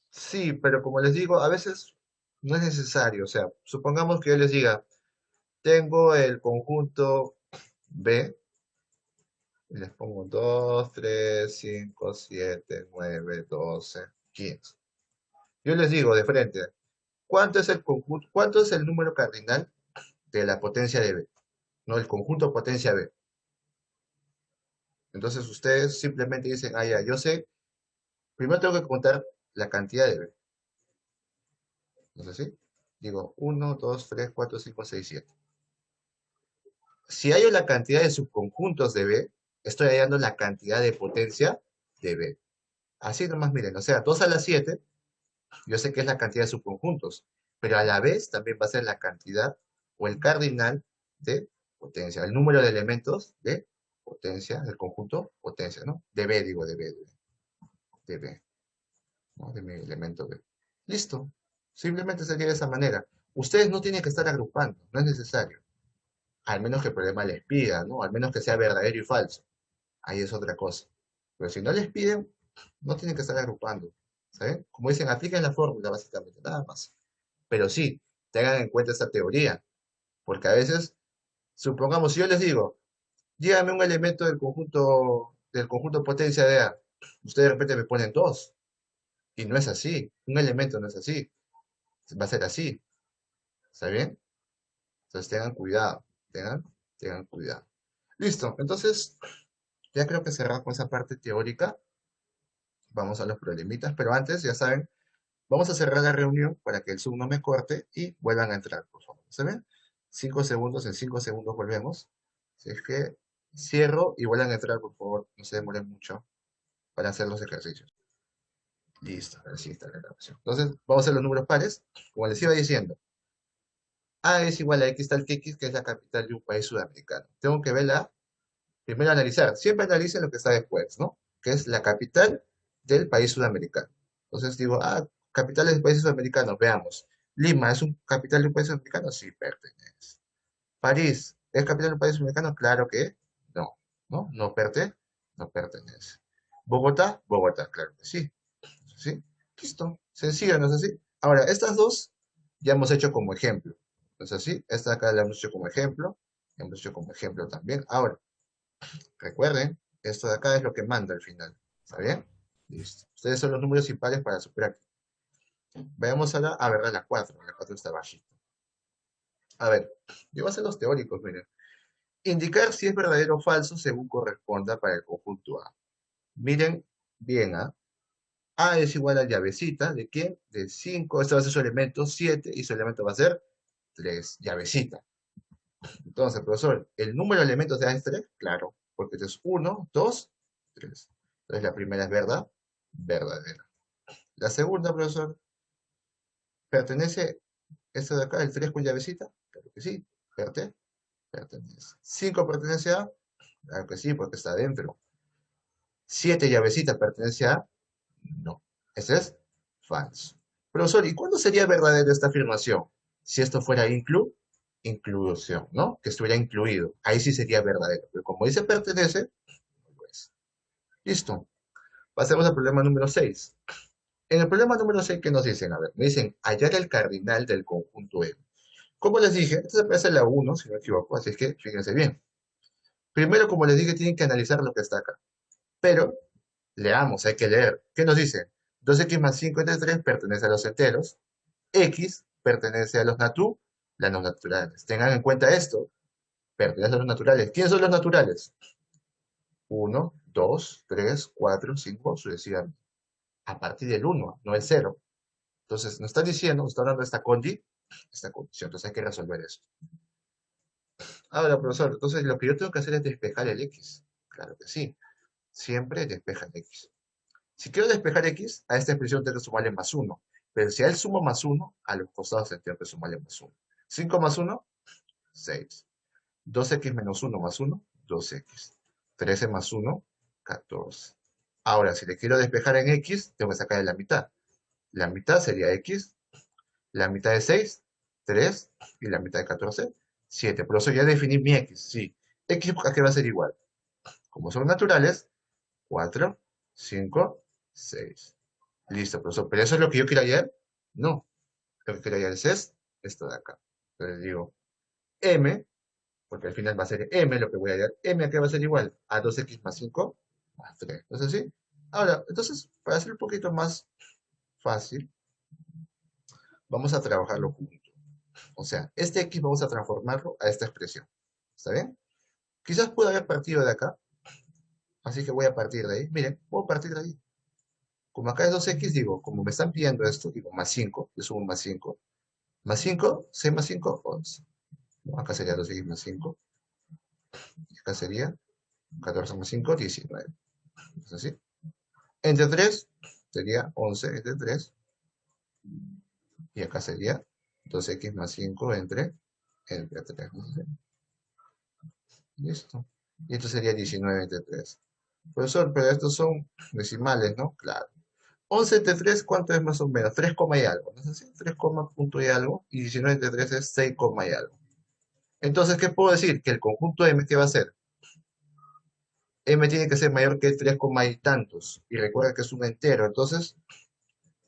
Speaker 1: sí, pero como les digo, a veces no es necesario. O sea, supongamos que yo les diga, tengo el conjunto B, y les pongo 2, 3, 5, 7, 9, 12, 15. Yo les digo de frente, ¿cuánto es el conjunto, cuánto es el número cardinal de la potencia de B? No, el conjunto potencia B. Entonces ustedes simplemente dicen, ah, ya, yo sé, primero tengo que contar la cantidad de B. ¿No es así? Digo, 1, 2, 3, 4, 5, 6, 7. Si hallo la cantidad de subconjuntos de B, estoy hallando la cantidad de potencia de B. Así nomás miren, o sea, 2 a la 7, yo sé que es la cantidad de subconjuntos, pero a la vez también va a ser la cantidad o el cardinal de potencia, el número de elementos de potencia, del conjunto potencia, ¿no? De B, digo, de B, ¿no? De mi elemento B. Listo. Simplemente sería de esa manera. Ustedes no tienen que estar agrupando, no es necesario. Al menos que el problema les pida, ¿no? Al menos que sea verdadero y falso. Ahí es otra cosa. Pero si no les piden, no tienen que estar agrupando. ¿Saben? Como dicen, apliquen la fórmula, básicamente, nada más. Pero sí, tengan en cuenta esta teoría. Porque a veces, supongamos, si yo les digo, dígame un elemento del conjunto potencia de A, ustedes de repente me ponen dos. Y no es así. Un elemento no es así. Va a ser así. ¿Está bien? Entonces tengan cuidado. Tengan cuidado. Listo. Entonces, ya creo que cerramos con esa parte teórica. Vamos a los problemitas, pero antes, ya saben, vamos a cerrar la reunión para que el Zoom no me corte y vuelvan a entrar, por favor. ¿Se ven? 5 segundos, en 5 segundos volvemos. Si es que cierro y vuelvan a entrar, por favor, no se demoren mucho para hacer los ejercicios. Listo, ahora sí está la grabación. Entonces, vamos a hacer los números pares. Como les iba diciendo, A es igual a X tal que X, que es la capital de un país sudamericano. Tengo que verla, primero analizar. Siempre analicen lo que está después, ¿no? Que es la capital del país sudamericano. Entonces digo, capitales de países sudamericanos, veamos. Lima, ¿es un capital de un país sudamericano? Sí, pertenece. París, ¿es capital de un país sudamericano? Claro que no. ¿No? No pertenece. Bogotá, Bogotá, claro que sí. ¿Sí? Listo. Sencillo, ¿no es así? Ahora, estas dos ya hemos hecho como ejemplo. ¿No es así? Esta acá la hemos hecho como ejemplo. Hemos hecho como ejemplo también. Ahora, recuerden, esto de acá es lo que manda al final. ¿Está bien? Listo. Ustedes son los números impares para su práctica. Veamos ahora, a ver, la 4. La 4 está bajita. A ver, yo voy a hacer los teóricos, miren. Indicar si es verdadero o falso según corresponda para el conjunto A. Miren bien, ¿ah? A es igual a llavecita, ¿de quién? De 5. Este va a ser su elemento 7 y su elemento va a ser 3. Llavecita. Entonces, profesor, ¿el número de elementos de A es 3? Claro, porque este es 1, 2, 3. Entonces la primera es verdad, verdadera. La segunda, profesor, ¿pertenece esto de acá, el 3 con llavecita? Claro que sí, pertenece. 5 pertenece a, claro que sí, porque está adentro. 7 llavecita pertenece a, no. Ese es falso. Profesor, ¿y cuándo sería verdadera esta afirmación? Si esto fuera inclusión, ¿no? Que estuviera incluido. Ahí sí sería verdadero. Pero como dice pertenece, pues. Listo. Pasemos al problema número 6. En el problema número 6, ¿qué nos dicen? A ver, me dicen hallar el cardinal del conjunto M. Como les dije, esta se parece a la 1, si no me equivoco, así es que fíjense bien. Primero, como les dije, tienen que analizar lo que está acá. Pero, leamos, hay que leer. ¿Qué nos dice? 2x más 5 entre 3 pertenece a los enteros. X pertenece a los naturales. Tengan en cuenta esto. Pertenece a los naturales. ¿Quiénes son los naturales? 1, 2, 3, 4, 5, sucesivamente. a partir del 1, no el 0. Entonces, nos está diciendo, nos está dando esta condición. Entonces hay que resolver eso. Ahora, profesor, entonces lo que yo tengo que hacer es despejar el x. Claro que sí. Siempre despeja el x. Si quiero despejar x, a esta expresión tengo que sumarle más 1. Pero si a él sumo más 1, a los costados tengo que sumarle más 1. 5 más 1, 6. 2x menos 1 más 1, 2x. 13 más 1, 14. Ahora, si le quiero despejar en x, tengo que sacar de la mitad. La mitad sería x, la mitad de 6, 3, y la mitad de 14, 7. Por eso ya definí mi x, sí. X a qué va a ser igual. Como son naturales, 4, 5, 6. Listo, profesor. ¿Pero eso es lo que yo quiero hallar? No. Lo que quiero hallar es esto de acá. Entonces digo, m, porque al final va a ser m lo que voy a hallar. M a qué va a ser igual a 2x más 5 más 3. Entonces sí. Ahora, entonces, para hacer un poquito más fácil, vamos a trabajarlo juntos. O sea, este x vamos a transformarlo a esta expresión. ¿Está bien? Quizás pueda haber partido de acá, así que voy a partir de ahí. Miren, voy a partir de ahí. Como acá es 2x, digo, como me están pidiendo esto, digo más 5, yo sumo más 5. Más 5, 6 más 5, 11. ¿No? Acá sería 2x más 5. Y acá sería 14 más 5, 19. ¿Es así? Entre 3 sería 11 entre 3. Y acá sería 2x más 5 entre 3. ¿No? Listo. Y esto sería 19 entre 3. Profesor, pero estos son decimales, ¿no? Claro. 11 entre 3, ¿cuánto es más o menos? 3, y algo, ¿no es así? 3, punto y algo. Y 19 entre 3 es 6, y algo. Entonces, ¿qué puedo decir? Que el conjunto M, ¿qué va a ser? M tiene que ser mayor que 3, y tantos. Y recuerda que es un entero. Entonces,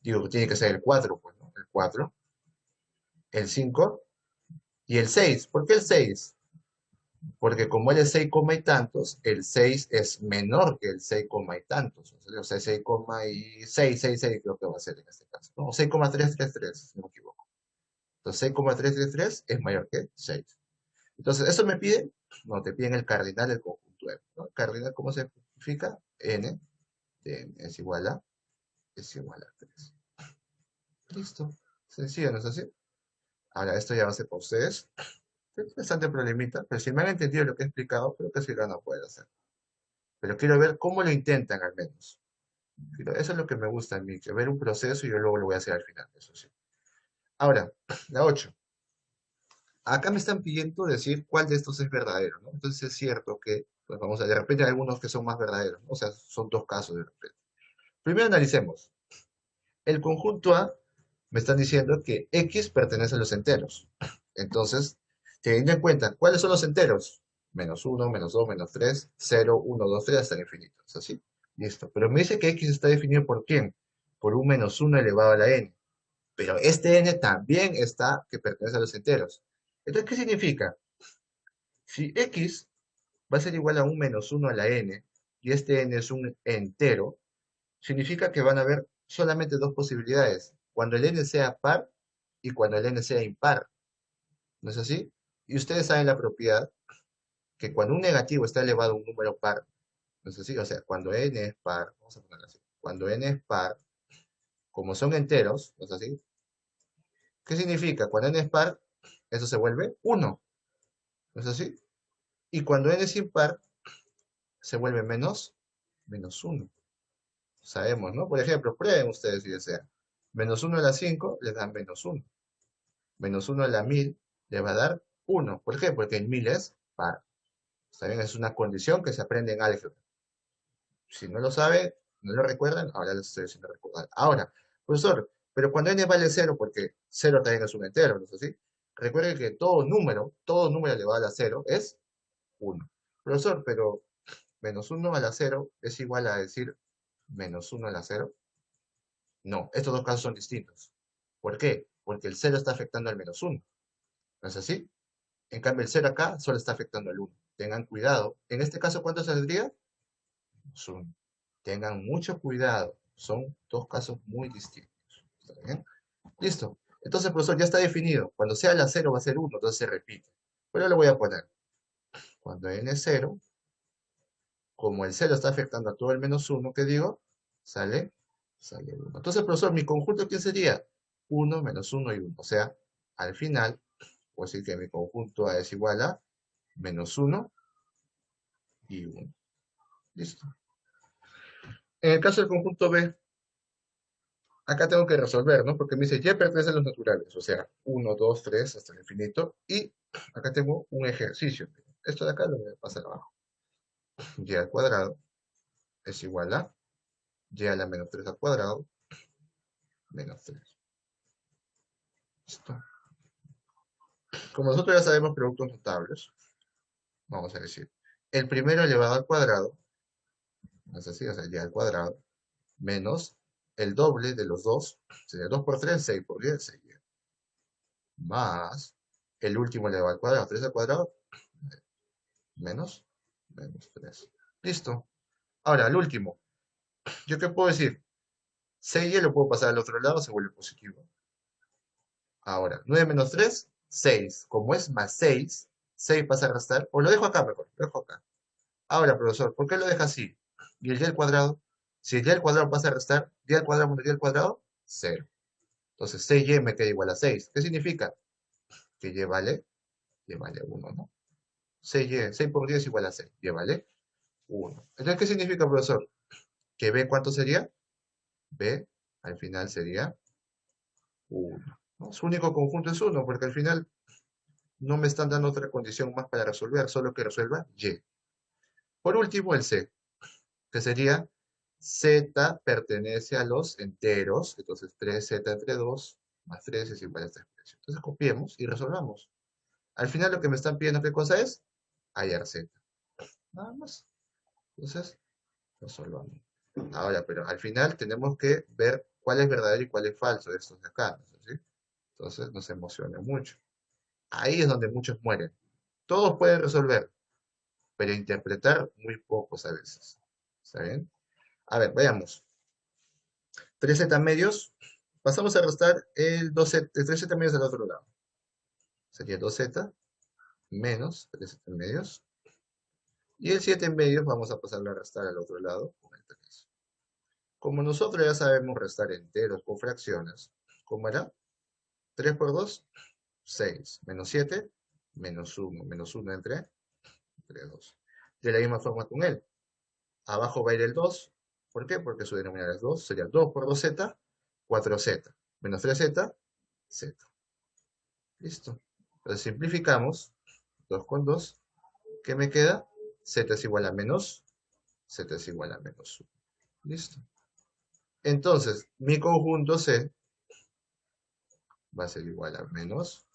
Speaker 1: digo, tiene que ser el 4, pues, ¿no? El 4, el 5 y el 6. ¿Por qué el 6? Porque como él es 6, y tantos, el 6 es menor que el 6, y tantos. O sea, 6, y 6, 6, 6 creo que va a ser en este caso. No, 6,333, si no me equivoco. Entonces, 6,333 es mayor que 6. Entonces, ¿eso me pide? No, te piden el cardinal del conjunto M, ¿no? Cardinal, ¿cómo se simplifica? N de N es igual a 3. Listo. Sencillo, ¿no es así? Ahora, esto ya va a ser para ustedes. Es bastante problemita, pero si me han entendido lo que he explicado, creo que sí lo van a poder hacer. Pero quiero ver cómo lo intentan al menos. Eso es lo que me gusta a mí, que ver un proceso y yo luego lo voy a hacer al final, eso sí. Ahora, la 8. Acá me están pidiendo decir cuál de estos es verdadero, ¿no? Entonces es cierto que, pues vamos a ver, de repente hay algunos que son más verdaderos, ¿no? O sea, son dos casos de repente. Primero analicemos. El conjunto A me están diciendo que X pertenece a los enteros. Entonces, teniendo en cuenta, ¿cuáles son los enteros? Menos 1, menos 2, menos 3, 0, 1, 2, 3, hasta el infinito. ¿Es así? Listo. Pero me dice que X está definido por ¿quién? Por un menos 1 elevado a la n. Pero este n también está que pertenece a los enteros. Entonces, ¿qué significa? Si X va a ser igual a un menos 1 a la n, y este n es un entero, significa que van a haber solamente dos posibilidades, cuando el n sea par y cuando el n sea impar. ¿No es así? Y ustedes saben la propiedad que cuando un negativo está elevado a un número par, ¿no es así? O sea, cuando n es par, vamos a ponerlo así, cuando n es par, como son enteros, ¿no es así? ¿Qué significa? Cuando n es par, eso se vuelve 1, ¿no es así? Y cuando n es impar, se vuelve menos 1. Sabemos, ¿no? Por ejemplo, prueben ustedes si desean. Menos 1 a la 5 les dan menos 1. Menos 1 a la 1000 les va a dar 1. ¿Por qué? Porque el 1000 es par. ¿Está bien? Es una condición que se aprende en álgebra. Si no lo saben, no lo recuerdan, ahora les estoy haciendo recordar. Ahora, profesor, pero cuando n vale 0, porque 0 también es un entero, ¿no es así? Recuerden que todo número elevado a la 0 es 1. Profesor, pero menos 1 a la 0 es igual a decir menos 1 a la 0. No, estos dos casos son distintos. ¿Por qué? Porque el 0 está afectando al menos 1. ¿No es así? En cambio, el 0 acá solo está afectando al 1. Tengan cuidado. En este caso, ¿cuánto saldría? Menos 1. Tengan mucho cuidado. Son dos casos muy distintos. ¿Está bien? Listo. Entonces, profesor, ya está definido. Cuando sea la 0 va a ser 1, entonces se repite. Pero le voy a poner. Cuando n es 0, como el 0 está afectando a todo el menos 1, ¿qué digo? Sale Sale 1. Entonces, profesor, ¿mi conjunto quién sería? 1 menos 1 y 1. O sea, al final, puedo decir que mi conjunto A es igual a menos 1 y 1. Listo. En el caso del conjunto B, acá tengo que resolver, ¿no? Porque me dice, Y pertenece a los naturales, o sea, 1, 2, 3, hasta el infinito. Y acá tengo un ejercicio. Esto de acá lo voy a pasar abajo. Y al cuadrado es igual a Y a la menos 3 al cuadrado menos 3. Listo. Como nosotros ya sabemos productos notables, vamos a decir, el primero elevado al cuadrado, es así, o sea, Y al cuadrado, menos el doble de los dos, sería 2 por 3, 6 por 10, 6 más el último elevado al cuadrado, 3 al cuadrado, menos, menos 3. Listo. Ahora, el último. ¿Yo qué puedo decir? 6y lo puedo pasar al otro lado, se vuelve positivo. Ahora, 9 menos 3, 6. Como es más 6, 6 pasa a restar, o lo dejo acá mejor, lo dejo acá. Ahora, profesor, ¿por qué lo deja así? ¿Y el y al cuadrado? Si el y al cuadrado pasa a restar, y al cuadrado menos y al cuadrado, 0. Entonces, 6y me queda igual a 6. ¿Qué significa? Que y vale 1, ¿no? 6y, 6 por 10 es igual a 6, y vale 1. Entonces, ¿qué significa, profesor? Que b, ¿cuánto sería? B, al final sería 1, ¿no? Su único conjunto es 1, porque al final no me están dando otra condición más para resolver, solo que resuelva y. Por último, el c, que sería z pertenece a los enteros, entonces 3z entre 2 más 3 es igual a esta expresión. Entonces copiemos y resolvamos. Al final lo que me están pidiendo, ¿qué cosa es? Hallar z. Nada más. Entonces, resolvamos. Ahora, pero al final tenemos que ver cuál es verdadero y cuál es falso de estos de acá, ¿no es así? Entonces, no se emociona mucho. Ahí es donde muchos mueren. Todos pueden resolver, pero interpretar muy pocos a veces. ¿Está bien? A ver, veamos. 3z medios. Pasamos a restar el 2z, el 3z medios al otro lado. Sería 2z menos 3z medios. Y el 7 medios vamos a pasarlo a restar al otro lado con el 3. Como nosotros ya sabemos restar enteros con fracciones, ¿cómo era? 3 por 2, 6. Menos 7, menos 1. Menos 1 entre 2. De la misma forma con él. Abajo va a ir el 2. ¿Por qué? Porque su denominador es 2. Sería 2 por 2z, 4z. Menos 3z, z. Listo. Entonces simplificamos. 2 con 2. ¿Qué me queda? Z es igual a menos. Z es igual a menos 1. Listo. Entonces, mi conjunto C va a ser igual a menos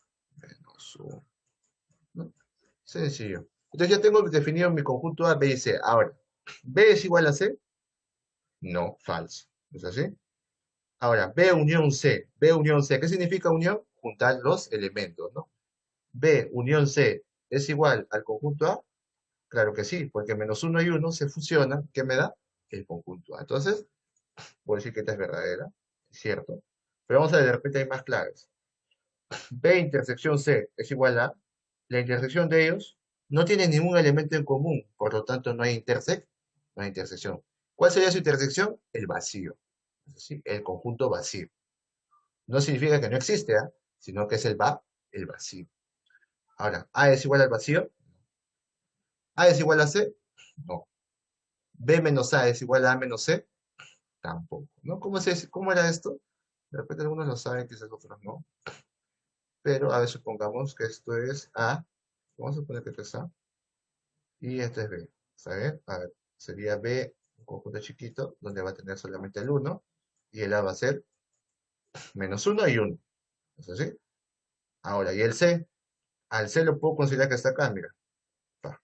Speaker 1: 1. ¿No? Sencillo. Entonces ya tengo definido mi conjunto A, B y C. Ahora, ¿B es igual a C? No, falso. ¿Es así? Ahora, B unión C. B unión C. ¿Qué significa unión? Juntar los elementos, ¿no? B unión C es igual al conjunto A. Claro que sí, porque menos 1 y 1 se fusionan. ¿Qué me da? El conjunto A. Entonces, puedo decir que esta es verdadera, es cierto. Pero vamos a ver, de repente hay más claves. B intersección C es igual a la intersección de ellos no tiene ningún elemento en común, por lo tanto no hay no hay intersección. ¿Cuál sería su intersección? El vacío, es decir, el conjunto vacío. No significa que no existe, ¿eh? Sino que es el vacío. Ahora, ¿A es igual al vacío? ¿A es igual a C? No. ¿B menos A es igual a menos C? Tampoco. ¿No? ¿Cómo era esto? De repente algunos lo saben, quizás otros no. Pero a ver, supongamos que esto es A. Vamos a suponer que esto es A. Y este es B. ¿Está bien? A ver, sería B, un conjunto chiquito, donde va a tener solamente el 1, y el A va a ser menos 1 y 1. ¿Es así? Ahora, ¿y el C? Al C lo puedo considerar que está acá, mira. Pa.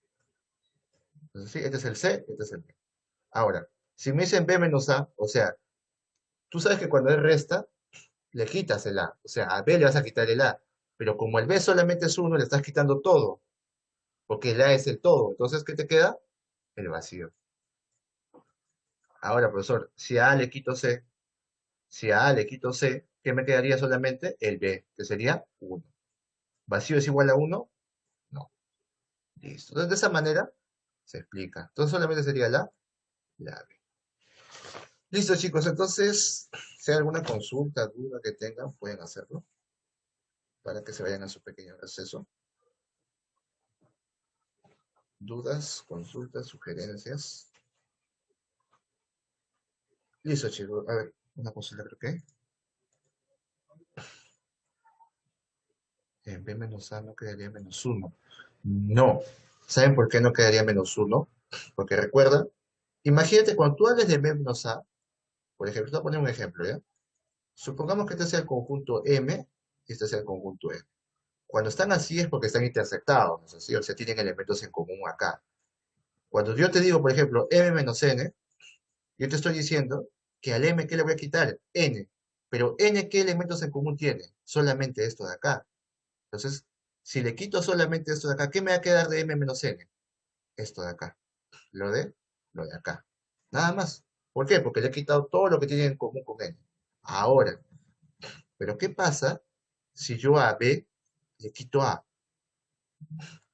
Speaker 1: Entonces, sí, este es el C, este es el B. Ahora, si me dicen B menos A, o sea, tú sabes que cuando él resta, le quitas el A. O sea, a B le vas a quitar el A. Pero como el B solamente es 1, le estás quitando todo. Porque el A es el todo. Entonces, ¿qué te queda? El vacío. Ahora, profesor, si a A le quito C, si a A le quito C, ¿qué me quedaría solamente? El B, que sería 1. ¿Vacío es igual a 1? No. Listo. Entonces, de esa manera se explica. Entonces, solamente sería la B. Listo, chicos, entonces, si hay alguna consulta, duda que tengan, pueden hacerlo para que se vayan a su pequeño receso. Dudas, consultas, sugerencias. Listo, chicos. A ver, una consulta creo que. En B menos A no quedaría menos uno. No. ¿Saben por qué no quedaría menos 1? Porque recuerda, imagínate cuando tú hables de B menos A, por ejemplo, te voy a poner un ejemplo, ¿ya? Supongamos que este sea el conjunto M y este sea el conjunto N. Cuando están así es porque están intersectados, ¿no es así? O sea, tienen elementos en común acá. Cuando yo te digo, por ejemplo, M menos N, yo te estoy diciendo que al M, ¿qué le voy a quitar? N. Pero N, ¿qué elementos en común tiene? Solamente esto de acá. Entonces, si le quito solamente esto de acá, ¿qué me va a quedar de M menos N? Esto de acá. Lo de, lo de acá. Nada más. ¿Por qué? Porque le he quitado todo lo que tiene en común con N. Ahora, ¿pero qué pasa si yo a B le quito A?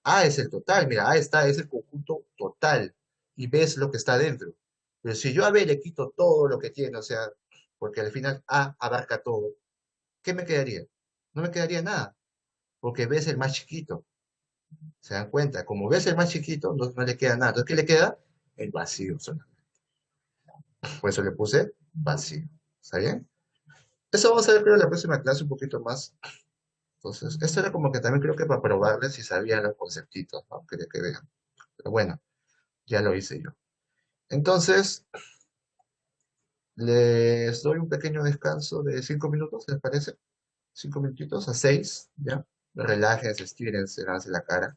Speaker 1: A es el total, mira, A está, es el conjunto total. Y B es lo que está dentro. Pero si yo a B le quito todo lo que tiene, o sea, porque al final A abarca todo, ¿qué me quedaría? No me quedaría nada, porque B es el más chiquito. ¿Se dan cuenta? Como B es el más chiquito, no le queda nada. Entonces, ¿qué le queda? El vacío solamente. Por eso le puse vacío. ¿Está bien? Eso vamos a ver, creo, en la próxima clase un poquito más. Entonces, esto era como que también creo que para probarles si sabían los conceptitos, ¿no? Quería que vean. Pero bueno, ya lo hice yo. Entonces, les doy un pequeño descanso de 5 minutos, ¿les parece? 5 minutitos a 6, ¿ya? Relájense, estírense, háganse la cara.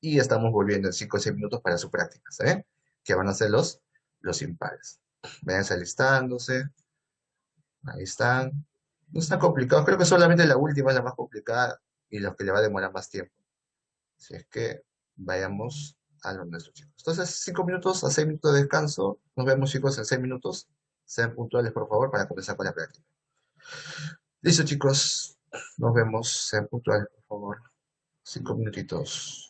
Speaker 1: Y estamos volviendo en 5 o 6 minutos para su práctica, ¿saben? Que van a ser los impares. Váyanse alistándose. Ahí están. No están complicados. Creo que solamente la última es la más complicada y los que le va a demorar más tiempo. Así es que vayamos a lo nuestro, chicos. Entonces, 5 minutos a 6 minutos de descanso. Nos vemos, chicos, en 6 minutos. Sean puntuales, por favor, para comenzar con la práctica. Listo, chicos. Nos vemos. Sean puntuales, por favor. 5 minutitos.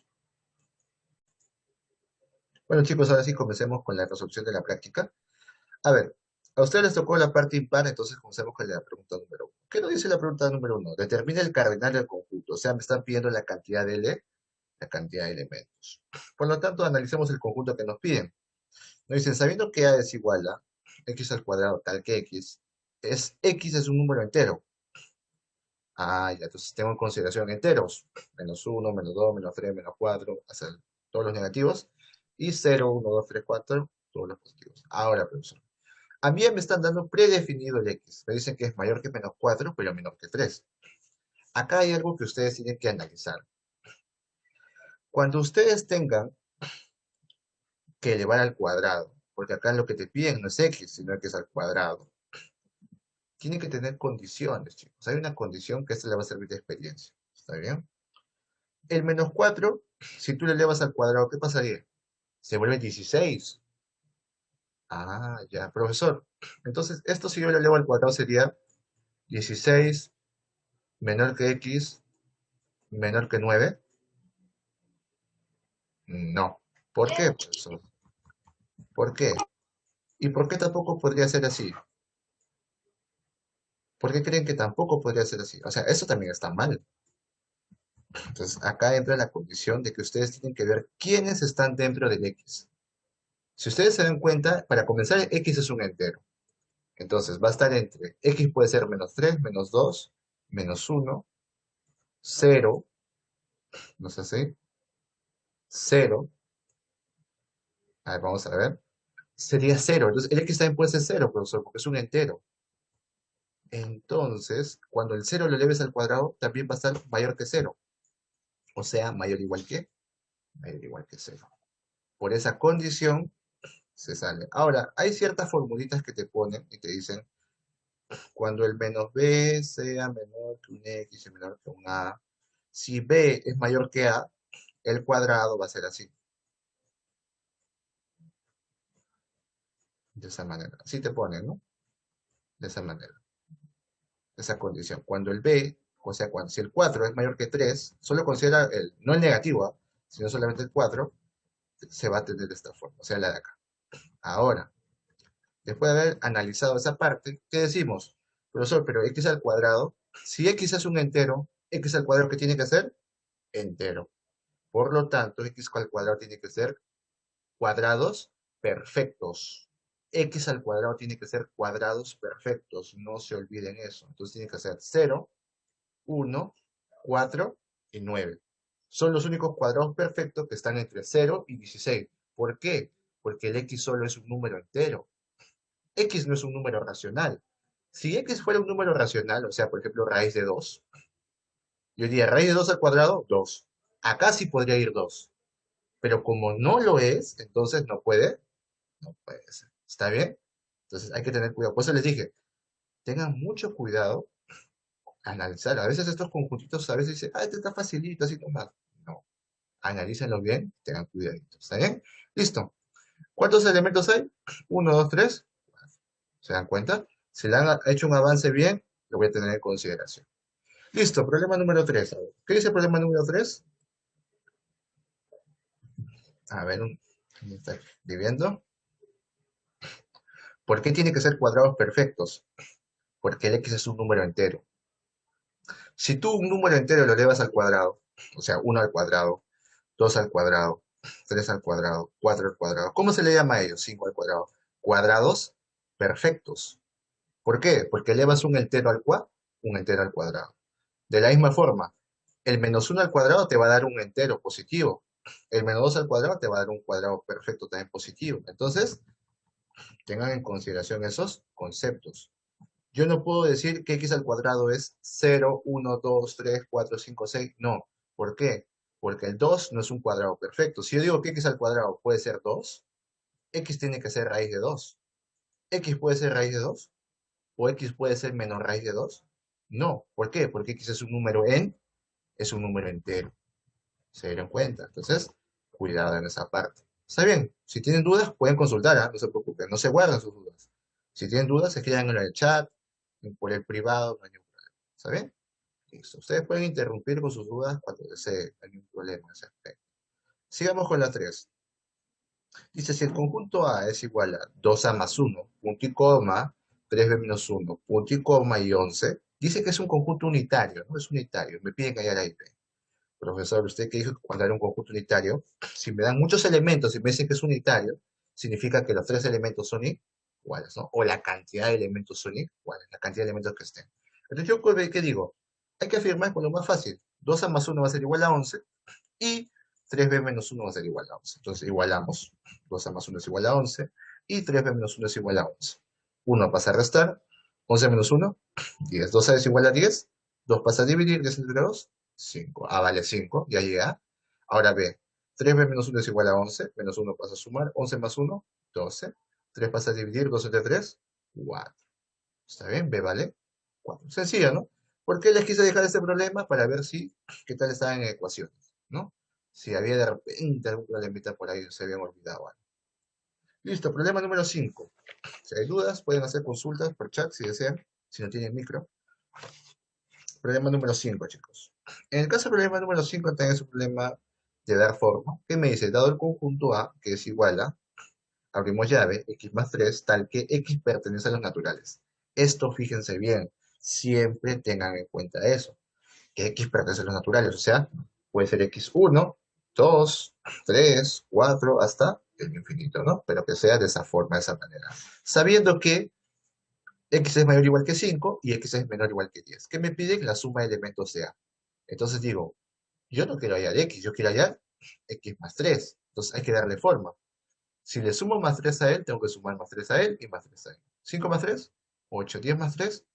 Speaker 1: Bueno, chicos, ahora sí comencemos con la resolución de la práctica. A ver, a ustedes les tocó la parte impar, entonces comencemos con la pregunta número 1. ¿Qué nos dice la pregunta número 1? Determina el cardinal del conjunto. O sea, me están pidiendo la cantidad de L, la cantidad de elementos. Por lo tanto, analicemos el conjunto que nos piden. Nos dicen, sabiendo que A es igual a x al cuadrado tal que x es un número entero. Ah, ya, entonces tengo en consideración enteros. -1, -2, -3, -4, hasta todos los negativos. Y 0, 1, 2, 3, 4, todos los positivos. Ahora, profesor. A mí me están dando predefinido el x. Me dicen que es mayor que -4, pero menor que 3. Acá hay algo que ustedes tienen que analizar. Cuando ustedes tengan que elevar al cuadrado, porque acá lo que te piden no es x, sino que es al cuadrado, tienen que tener condiciones, chicos. Hay una condición que esta le va a servir de experiencia. ¿Está bien? El -4, si tú le elevas al cuadrado, ¿qué pasaría? Se vuelve 16. Ah, ya, profesor. Entonces, esto si yo le elevo al cuadrado sería 16 menor que x menor que 9. No. ¿Por qué, profesor? ¿Por qué? ¿Y por qué tampoco podría ser así? ¿Por qué creen que tampoco podría ser así? O sea, eso también está mal. Entonces, acá entra la condición de que ustedes tienen que ver quiénes están dentro del X. Si ustedes se dan cuenta, para comenzar, X es un entero. Entonces, va a estar entre X puede ser -3, -2, -1, 0, no sé si, 0. A ver, vamos a ver. Sería 0. Entonces, el X también puede ser 0, profesor, porque es un entero. Entonces, cuando el 0 lo eleves al cuadrado, también va a estar mayor que 0. O sea, mayor o igual que, mayor o igual que 0. Por esa condición, se sale. Ahora, hay ciertas formulitas que te ponen y te dicen, cuando el -b sea menor que un x y menor que un a, si b es mayor que a, el cuadrado va a ser así. De esa manera. Así te ponen, ¿no? De esa manera. Esa condición. Cuando el b, o sea, si el 4 es mayor que 3, solo considera no el negativo, ¿ah? Sino solamente el 4, se va a tener de esta forma, o sea, la de acá. Ahora, Después de haber analizado esa parte, ¿qué decimos? Profesor, pero x al cuadrado, si x es un entero, x al cuadrado, ¿qué tiene que ser? Entero. Por lo tanto, x al cuadrado tiene que ser cuadrados perfectos. X al cuadrado tiene que ser cuadrados perfectos. No se olviden eso. Entonces tiene que ser 0, 1, 4 y 9. Son los únicos cuadrados perfectos que están entre 0 y 16. ¿Por qué? Porque el x solo es un número entero. X no es un número racional. Si x fuera un número racional, o sea, por ejemplo, raíz de 2, yo diría raíz de 2 al cuadrado, 2. Acá sí podría ir 2. Pero como no lo es, entonces no puede ser. ¿Está bien? Entonces hay que tener cuidado. Por eso les dije, tengan mucho cuidado analizar. A veces estos conjuntitos, a veces dicen, ah, este está facilito, así nomás. No, analícenlo bien, tengan cuidadito. ¿Está bien? Listo. ¿Cuántos elementos hay? Uno, dos, tres. ¿Se dan cuenta? Si le han hecho un avance bien, lo voy a tener en consideración. Listo, problema número 3. ¿Qué dice el problema número 3? A ver, ¿me está escribiendo? ¿Por qué tiene que ser cuadrados perfectos? Porque el x es un número entero. Si tú un número entero lo elevas al cuadrado, o sea, 1 al cuadrado, 2 al cuadrado, 3 al cuadrado, 4 al cuadrado, ¿cómo se le llama a ellos? 5 al cuadrado. Cuadrados perfectos. ¿Por qué? Porque elevas un entero al cuadrado. De la misma forma, el menos 1 al cuadrado te va a dar un entero positivo. El menos 2 al cuadrado te va a dar un cuadrado perfecto también positivo. Entonces, tengan en consideración esos conceptos. Yo no puedo decir que x al cuadrado es 0, 1, 2, 3, 4, 5, 6. No. ¿Por qué? Porque el 2 no es un cuadrado perfecto. Si yo digo que x al cuadrado puede ser 2, x tiene que ser raíz de 2. ¿X puede ser raíz de 2? ¿O x puede ser menos raíz de 2? No. ¿Por qué? Porque x es un número entero. Se dieron cuenta. Entonces, cuidado en esa parte. Está bien. Si tienen dudas, pueden consultar, ¿eh? No se preocupen. No se guarden sus dudas. Si tienen dudas, escriban en el chat, por el privado, no hay ningún problema. ¿Está bien? Listo. Ustedes pueden interrumpir con sus dudas cuando deseen. No hay ningún problema en ese aspecto. Sigamos con la 3. Dice, si el conjunto A es igual a 2A más 1, punto y coma, 3B menos 1, punto y coma y 11, dice que es un conjunto unitario, ¿no? Es unitario. Me piden callar ahí. Profesor, usted que dijo que cuando era un conjunto unitario, si me dan muchos elementos y me dicen que es unitario, significa que los tres elementos son iguales, ¿no? O la cantidad de elementos son iguales, la cantidad de elementos que estén. Entonces, ¿yo qué digo? Hay que afirmar con lo más fácil. 2A más 1 va a ser igual a 11 y 3B menos 1 va a ser igual a 11. Entonces, igualamos. 2A más 1 es igual a 11 y 3B menos 1 es igual a 11. 1 pasa a restar. 11 menos 1, 10. 2A es igual a 10. 2 pasa a dividir, 10 entre 2, 5. Ah, vale, 5, ya llega. Ahora B, 3B menos 1 es igual a 11, menos 1 pasa a sumar, 11 más 1, 12. 3 pasa a dividir, 2 entre 3, 4. ¿Está bien? B vale 4. Sencillo, ¿no? ¿Por qué les quise dejar este problema? Para ver si, qué tal estaban en ecuaciones, ¿no? Si había de repente algún problemita por ahí, se habían olvidado algo. Listo, problema número 5. Si hay dudas, pueden hacer consultas por chat si desean, si no tienen micro. Problema número 5, chicos. En el caso del problema número 5, también es un problema de dar forma. ¿Qué me dice? Dado el conjunto A, que es igual a, abrimos llave, x más 3, tal que x pertenece a los naturales. Esto, fíjense bien, siempre tengan en cuenta eso, que x pertenece a los naturales, o sea, puede ser x1, 2, 3, 4, hasta el infinito, ¿no? Pero que sea de esa forma, de esa manera. Sabiendo que x es mayor o igual que 5 y x es menor o igual que 10. ¿Qué me piden? La suma de elementos de A. Entonces digo, yo no quiero hallar x, yo quiero hallar x más 3. Entonces hay que darle forma. Si le sumo más 3 a él, tengo que sumar más 3 a él y más 3 a él. 5 más 3, 8. 10 más 3,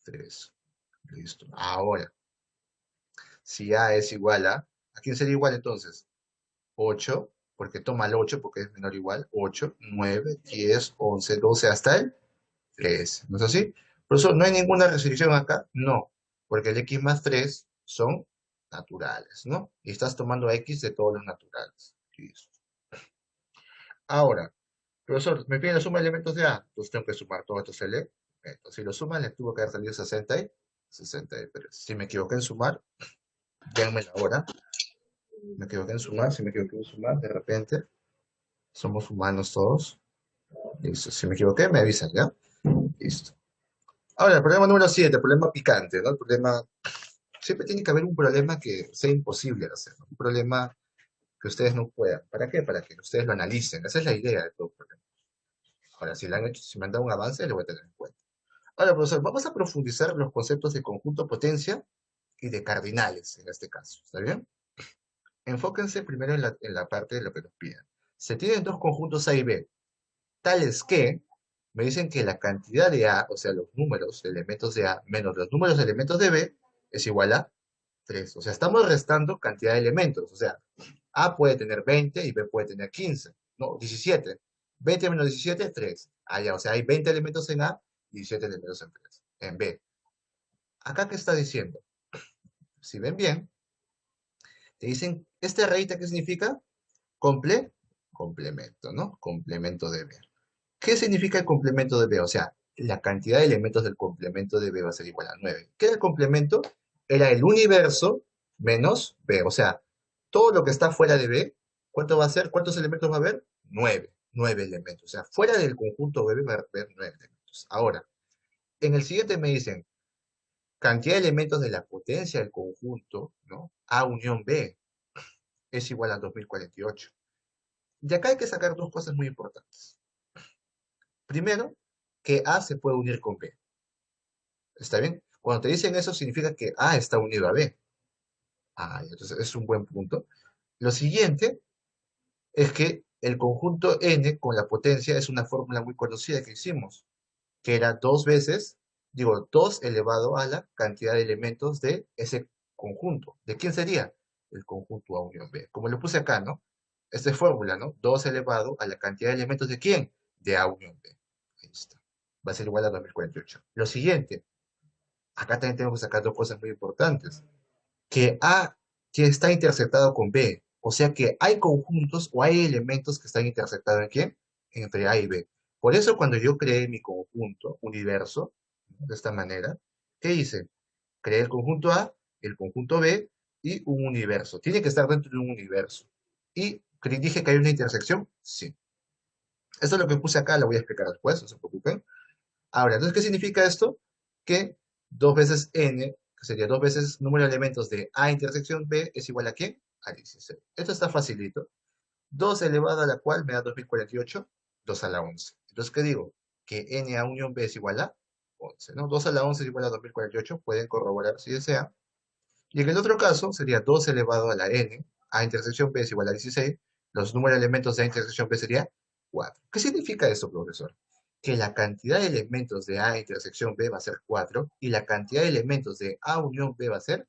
Speaker 1: 3. Listo. Ahora, si A es igual ¿a quién sería igual entonces? 8, porque toma el 8 porque es menor o igual. 8, 9, 10, 11, 12 hasta el 3. ¿No es así? Por eso, ¿no hay ninguna restricción acá? No, porque el x más 3 son naturales, ¿no? Y estás tomando x de todos los naturales. Listo. Ahora, profesor, me piden la suma de elementos de A, entonces tengo que sumar todos estos elementos. Si lo suman, les tuvo que haber salido 60 y 63. Si me equivoqué en sumar, díganme la hora. Me equivoqué en sumar, si me equivoqué en sumar, de repente, somos humanos todos. Listo. Si me equivoqué, me avisan, ¿ya? Listo. Ahora, el problema número 7, problema picante, ¿no? El problema, siempre tiene que haber un problema que sea imposible de hacer, ¿no? Un problema que ustedes no puedan. ¿Para qué? Para que ustedes lo analicen. Esa es la idea de todo problema. Ahora, si, le han hecho, si me han dado un avance, lo voy a tener en cuenta. Ahora, profesor, vamos a profundizar los conceptos de conjunto potencia y de cardinales, en este caso. ¿Está bien? Enfóquense primero en la parte de lo que nos piden. Se tienen dos conjuntos A y B, tales que me dicen que la cantidad de A, o sea, los números, elementos de A, menos los números, elementos de B, es igual a 3. O sea, estamos restando cantidad de elementos. O sea, A puede tener 20 y B puede tener 15. No, 17. 20 menos 17, 3. Ah, ya, o sea, hay 20 elementos en A y 17 elementos en 3, en B. Acá, ¿qué está diciendo? Si ven bien, te dicen, ¿este rayita qué significa? Comple, complemento, ¿no? Complemento de B. ¿Qué significa el complemento de B? O sea, la cantidad de elementos del complemento de B va a ser igual a 9. ¿Qué era el complemento? Era el universo menos B. O sea, todo lo que está fuera de B, ¿cuánto va a ser? ¿Cuántos elementos va a haber? 9. 9 elementos. O sea, fuera del conjunto B va a haber 9 elementos. Ahora, en el siguiente me dicen, cantidad de elementos de la potencia del conjunto, ¿no? A unión B es igual a 2048. De acá hay que sacar dos cosas muy importantes. Primero, que A se puede unir con B. ¿Está bien? Cuando te dicen eso, significa que A está unido a B. Ah, entonces es un buen punto. Lo siguiente es que el conjunto N con la potencia es una fórmula muy conocida que hicimos, que era 2 veces, digo, 2 elevado a la cantidad de elementos de ese conjunto. ¿De quién sería? El conjunto A unión B. Como lo puse acá, ¿no? Esta es fórmula, ¿no? 2 elevado a la cantidad de elementos de quién? De A unión B. Ahí está. Va a ser igual a 2048. Lo siguiente, acá también tenemos que sacar dos cosas muy importantes. Que A que está interceptado con B. O sea que hay conjuntos o hay elementos que están interceptados en quién? Entre A y B. Por eso cuando yo creé mi conjunto, universo, de esta manera, ¿qué hice? Creé el conjunto A, el conjunto B y un universo. Tiene que estar dentro de un universo. ¿Y dije que hay una intersección? Sí. Eso es lo que puse acá, lo voy a explicar después, no se preocupen. Ahora, entonces, ¿qué significa esto? Que 2 veces n, que sería 2 veces número de elementos de A intersección B, es igual a ¿quién? A 16. Esto está facilito. 2 elevado a la cual me da 2048, 2 a la 11. Entonces, ¿qué digo? Que n a unión B es igual a 11, ¿no? 2 a la 11 es igual a 2048, pueden corroborar si desean. Y en el otro caso sería 2 elevado a la n, A intersección B es igual a 16, los números de elementos de A intersección B sería 4. ¿Qué significa eso, profesor? Que la cantidad de elementos de A intersección B va a ser 4 y la cantidad de elementos de A unión B va a ser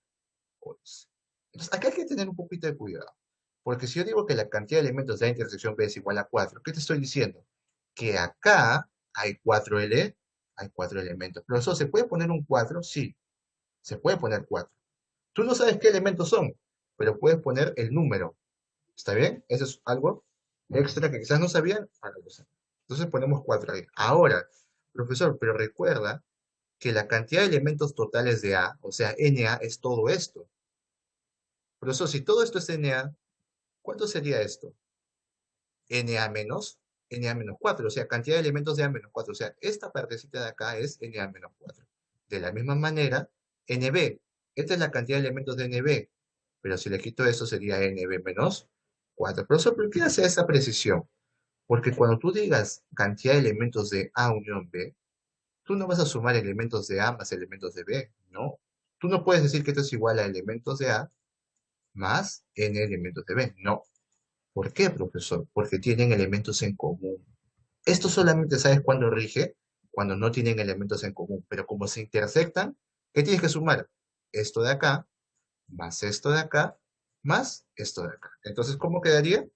Speaker 1: 11. Entonces, acá hay que tener un poquito de cuidado. Porque si yo digo que la cantidad de elementos de A intersección B es igual a 4, ¿qué te estoy diciendo? Que acá hay 4 elementos. Profesor, ¿se puede poner un 4? Sí, se puede poner 4. Tú no sabes qué elementos son, pero puedes poner el número. ¿Está bien? Eso es algo extra que quizás no sabían, ahora lo saben. Entonces ponemos 4 ahí. Ahora, profesor, pero recuerda que la cantidad de elementos totales de A, o sea, NA, es todo esto. Profesor, si todo esto es NA, ¿cuánto sería esto? NA menos NA menos 4, o sea, cantidad de elementos de A menos 4. O sea, esta partecita de acá es NA menos 4. De la misma manera, NB. Esta es la cantidad de elementos de NB. Pero si le quito eso sería NB menos 4. Profesor, ¿por qué hace esa precisión? Porque cuando tú digas cantidad de elementos de A unión B, tú no vas a sumar elementos de A más elementos de B, no. Tú no puedes decir que esto es igual a elementos de A más N elementos de B, no. ¿Por qué, profesor? Porque tienen elementos en común. Esto solamente sabes cuándo rige, cuando no tienen elementos en común, pero como se intersectan, ¿qué tienes que sumar? Esto de acá, más esto de acá, más esto de acá. Entonces, ¿cómo quedaría?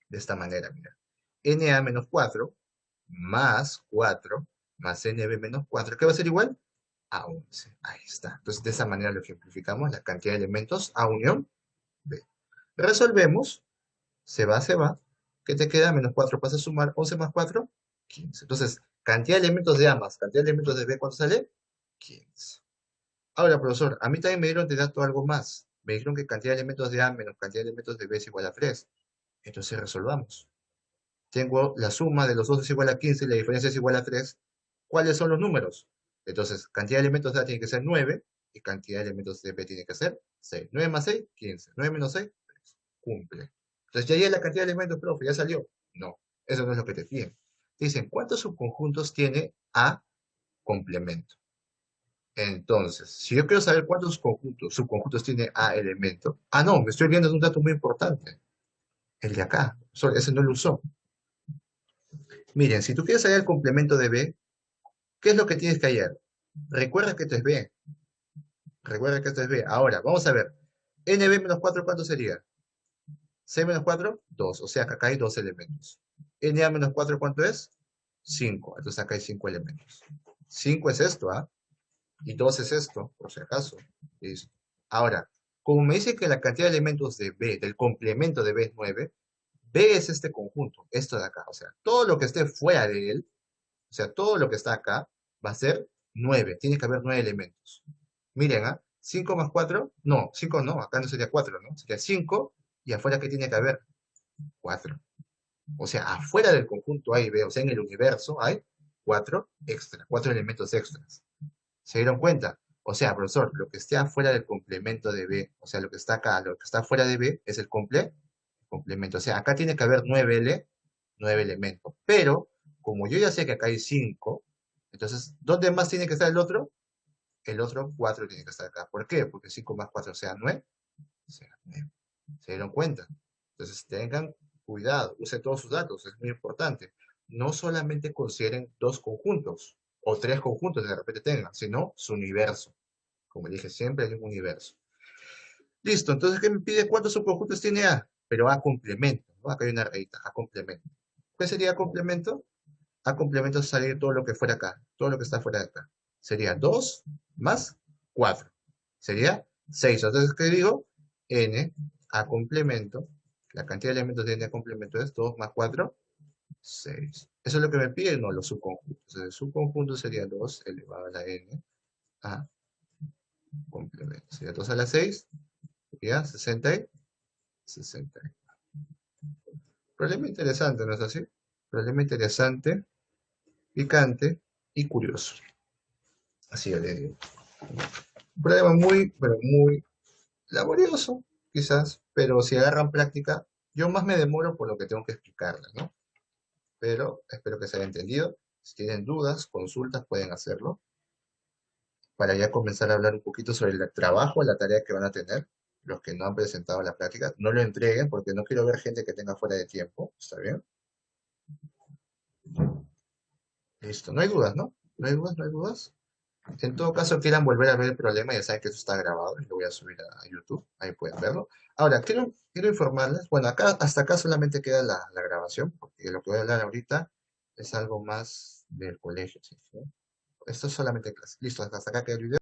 Speaker 1: De esta manera, mira. NA menos 4 más 4 más NB menos 4, ¿qué va a ser igual? A 11. Ahí está. Entonces, de esa manera lo ejemplificamos, la cantidad de elementos A unión B. Resolvemos, se va. ¿Qué te queda? Menos 4 pasa a sumar, 11 más 4, 15. Entonces, cantidad de elementos de A más cantidad de elementos de B, ¿cuánto sale? 15. Ahora, profesor, a mí también me dieron de dato algo más. Me dijeron que cantidad de elementos de A menos cantidad de elementos de B es igual a 3. Entonces resolvamos. Tengo la suma de los dos es igual a 15 y la diferencia es igual a 3. ¿Cuáles son los números? Entonces, cantidad de elementos de A tiene que ser 9 y cantidad de elementos de B tiene que ser 6. 9 más 6, 15. 9 menos 6, 3. Cumple. Entonces, ya hay la cantidad de elementos, profe, ya salió. No, eso no es lo que te piden. Dicen, ¿cuántos subconjuntos tiene A complemento? Entonces, si yo quiero saber cuántos subconjuntos tiene A elemento, no, me estoy viendo un dato muy importante, el de acá, ese no lo usó. Miren, si tú quieres hallar el complemento de B, ¿qué es lo que tienes que hallar? Recuerda que esto es B, recuerda que esto es B. Ahora, vamos a ver, NB menos 4, ¿cuánto sería? 6 menos 4, 2, o sea que acá hay dos elementos. NA menos 4, ¿cuánto es? 5, entonces acá hay 5 elementos. 5 es esto, ¿ah? Y 2 es esto, por si acaso. Listo. Ahora, como me dice que la cantidad de elementos de B, del complemento de B es 9, B es este conjunto, esto de acá. O sea, todo lo que esté fuera de él, o sea, todo lo que está acá, va a ser 9. Tiene que haber 9 elementos. Miren, 5 más 4, no, 5 no, acá no sería 4, ¿no? Sería 5 y afuera, ¿qué tiene que haber? 4. O sea, afuera del conjunto A y B, o sea, en el universo hay 4 extras, 4 elementos extras. ¿Se dieron cuenta? O sea, profesor, lo que esté afuera del complemento de B, o sea, lo que está acá, lo que está fuera de B, es el complemento. O sea, acá tiene que haber 9 elementos. Pero, como yo ya sé que acá hay 5, entonces, ¿dónde más tiene que estar el otro? El otro 4 tiene que estar acá. ¿Por qué? Porque 5 más 4 sea 9. Sea 9. ¿Se dieron cuenta? Entonces, tengan cuidado, usen todos sus datos, es muy importante. No solamente consideren dos conjuntos o tres conjuntos que de repente tengan, sino su universo. Como dije, siempre hay un universo. Listo, entonces, ¿qué me pide? ¿Cuántos subconjuntos tiene A? Pero A complemento, ¿no? Acá hay una rayita, A complemento. ¿Qué sería complemento? A complemento salir todo lo que fuera acá, todo lo que está fuera de acá. Sería 2 más 4. Sería 6. Entonces, ¿qué digo? N a complemento. La cantidad de elementos de N a complemento es 2 más 4, 6. ¿Eso es lo que me pide? No, los subconjuntos. Entonces, el subconjunto sería 2 elevado a la N a complemento. Sería 2 a la 6. Sería 60 y 60. Problema interesante, ¿no es así? Problema interesante, picante y curioso. Así yo le digo. Un problema muy, pero muy laborioso, quizás, pero si agarran práctica, yo más me demoro por lo que tengo que explicarles, ¿no? Pero espero que se haya entendido. Si tienen dudas, consultas, pueden hacerlo. Para ya comenzar a hablar un poquito sobre el trabajo, la tarea que van a tener, los que no han presentado la práctica, no lo entreguen porque no quiero ver gente que tenga fuera de tiempo, ¿está bien? Listo, no hay dudas, ¿no? No hay dudas, no hay dudas. En todo caso, quieran volver a ver el problema, ya saben que eso está grabado y lo voy a subir a YouTube, ahí pueden verlo. Ahora, quiero informarles, bueno, acá, hasta acá solamente queda la grabación, porque lo que voy a hablar ahorita es algo más del colegio, ¿sí? Esto es solamente clase. Listo, hasta acá queda el video.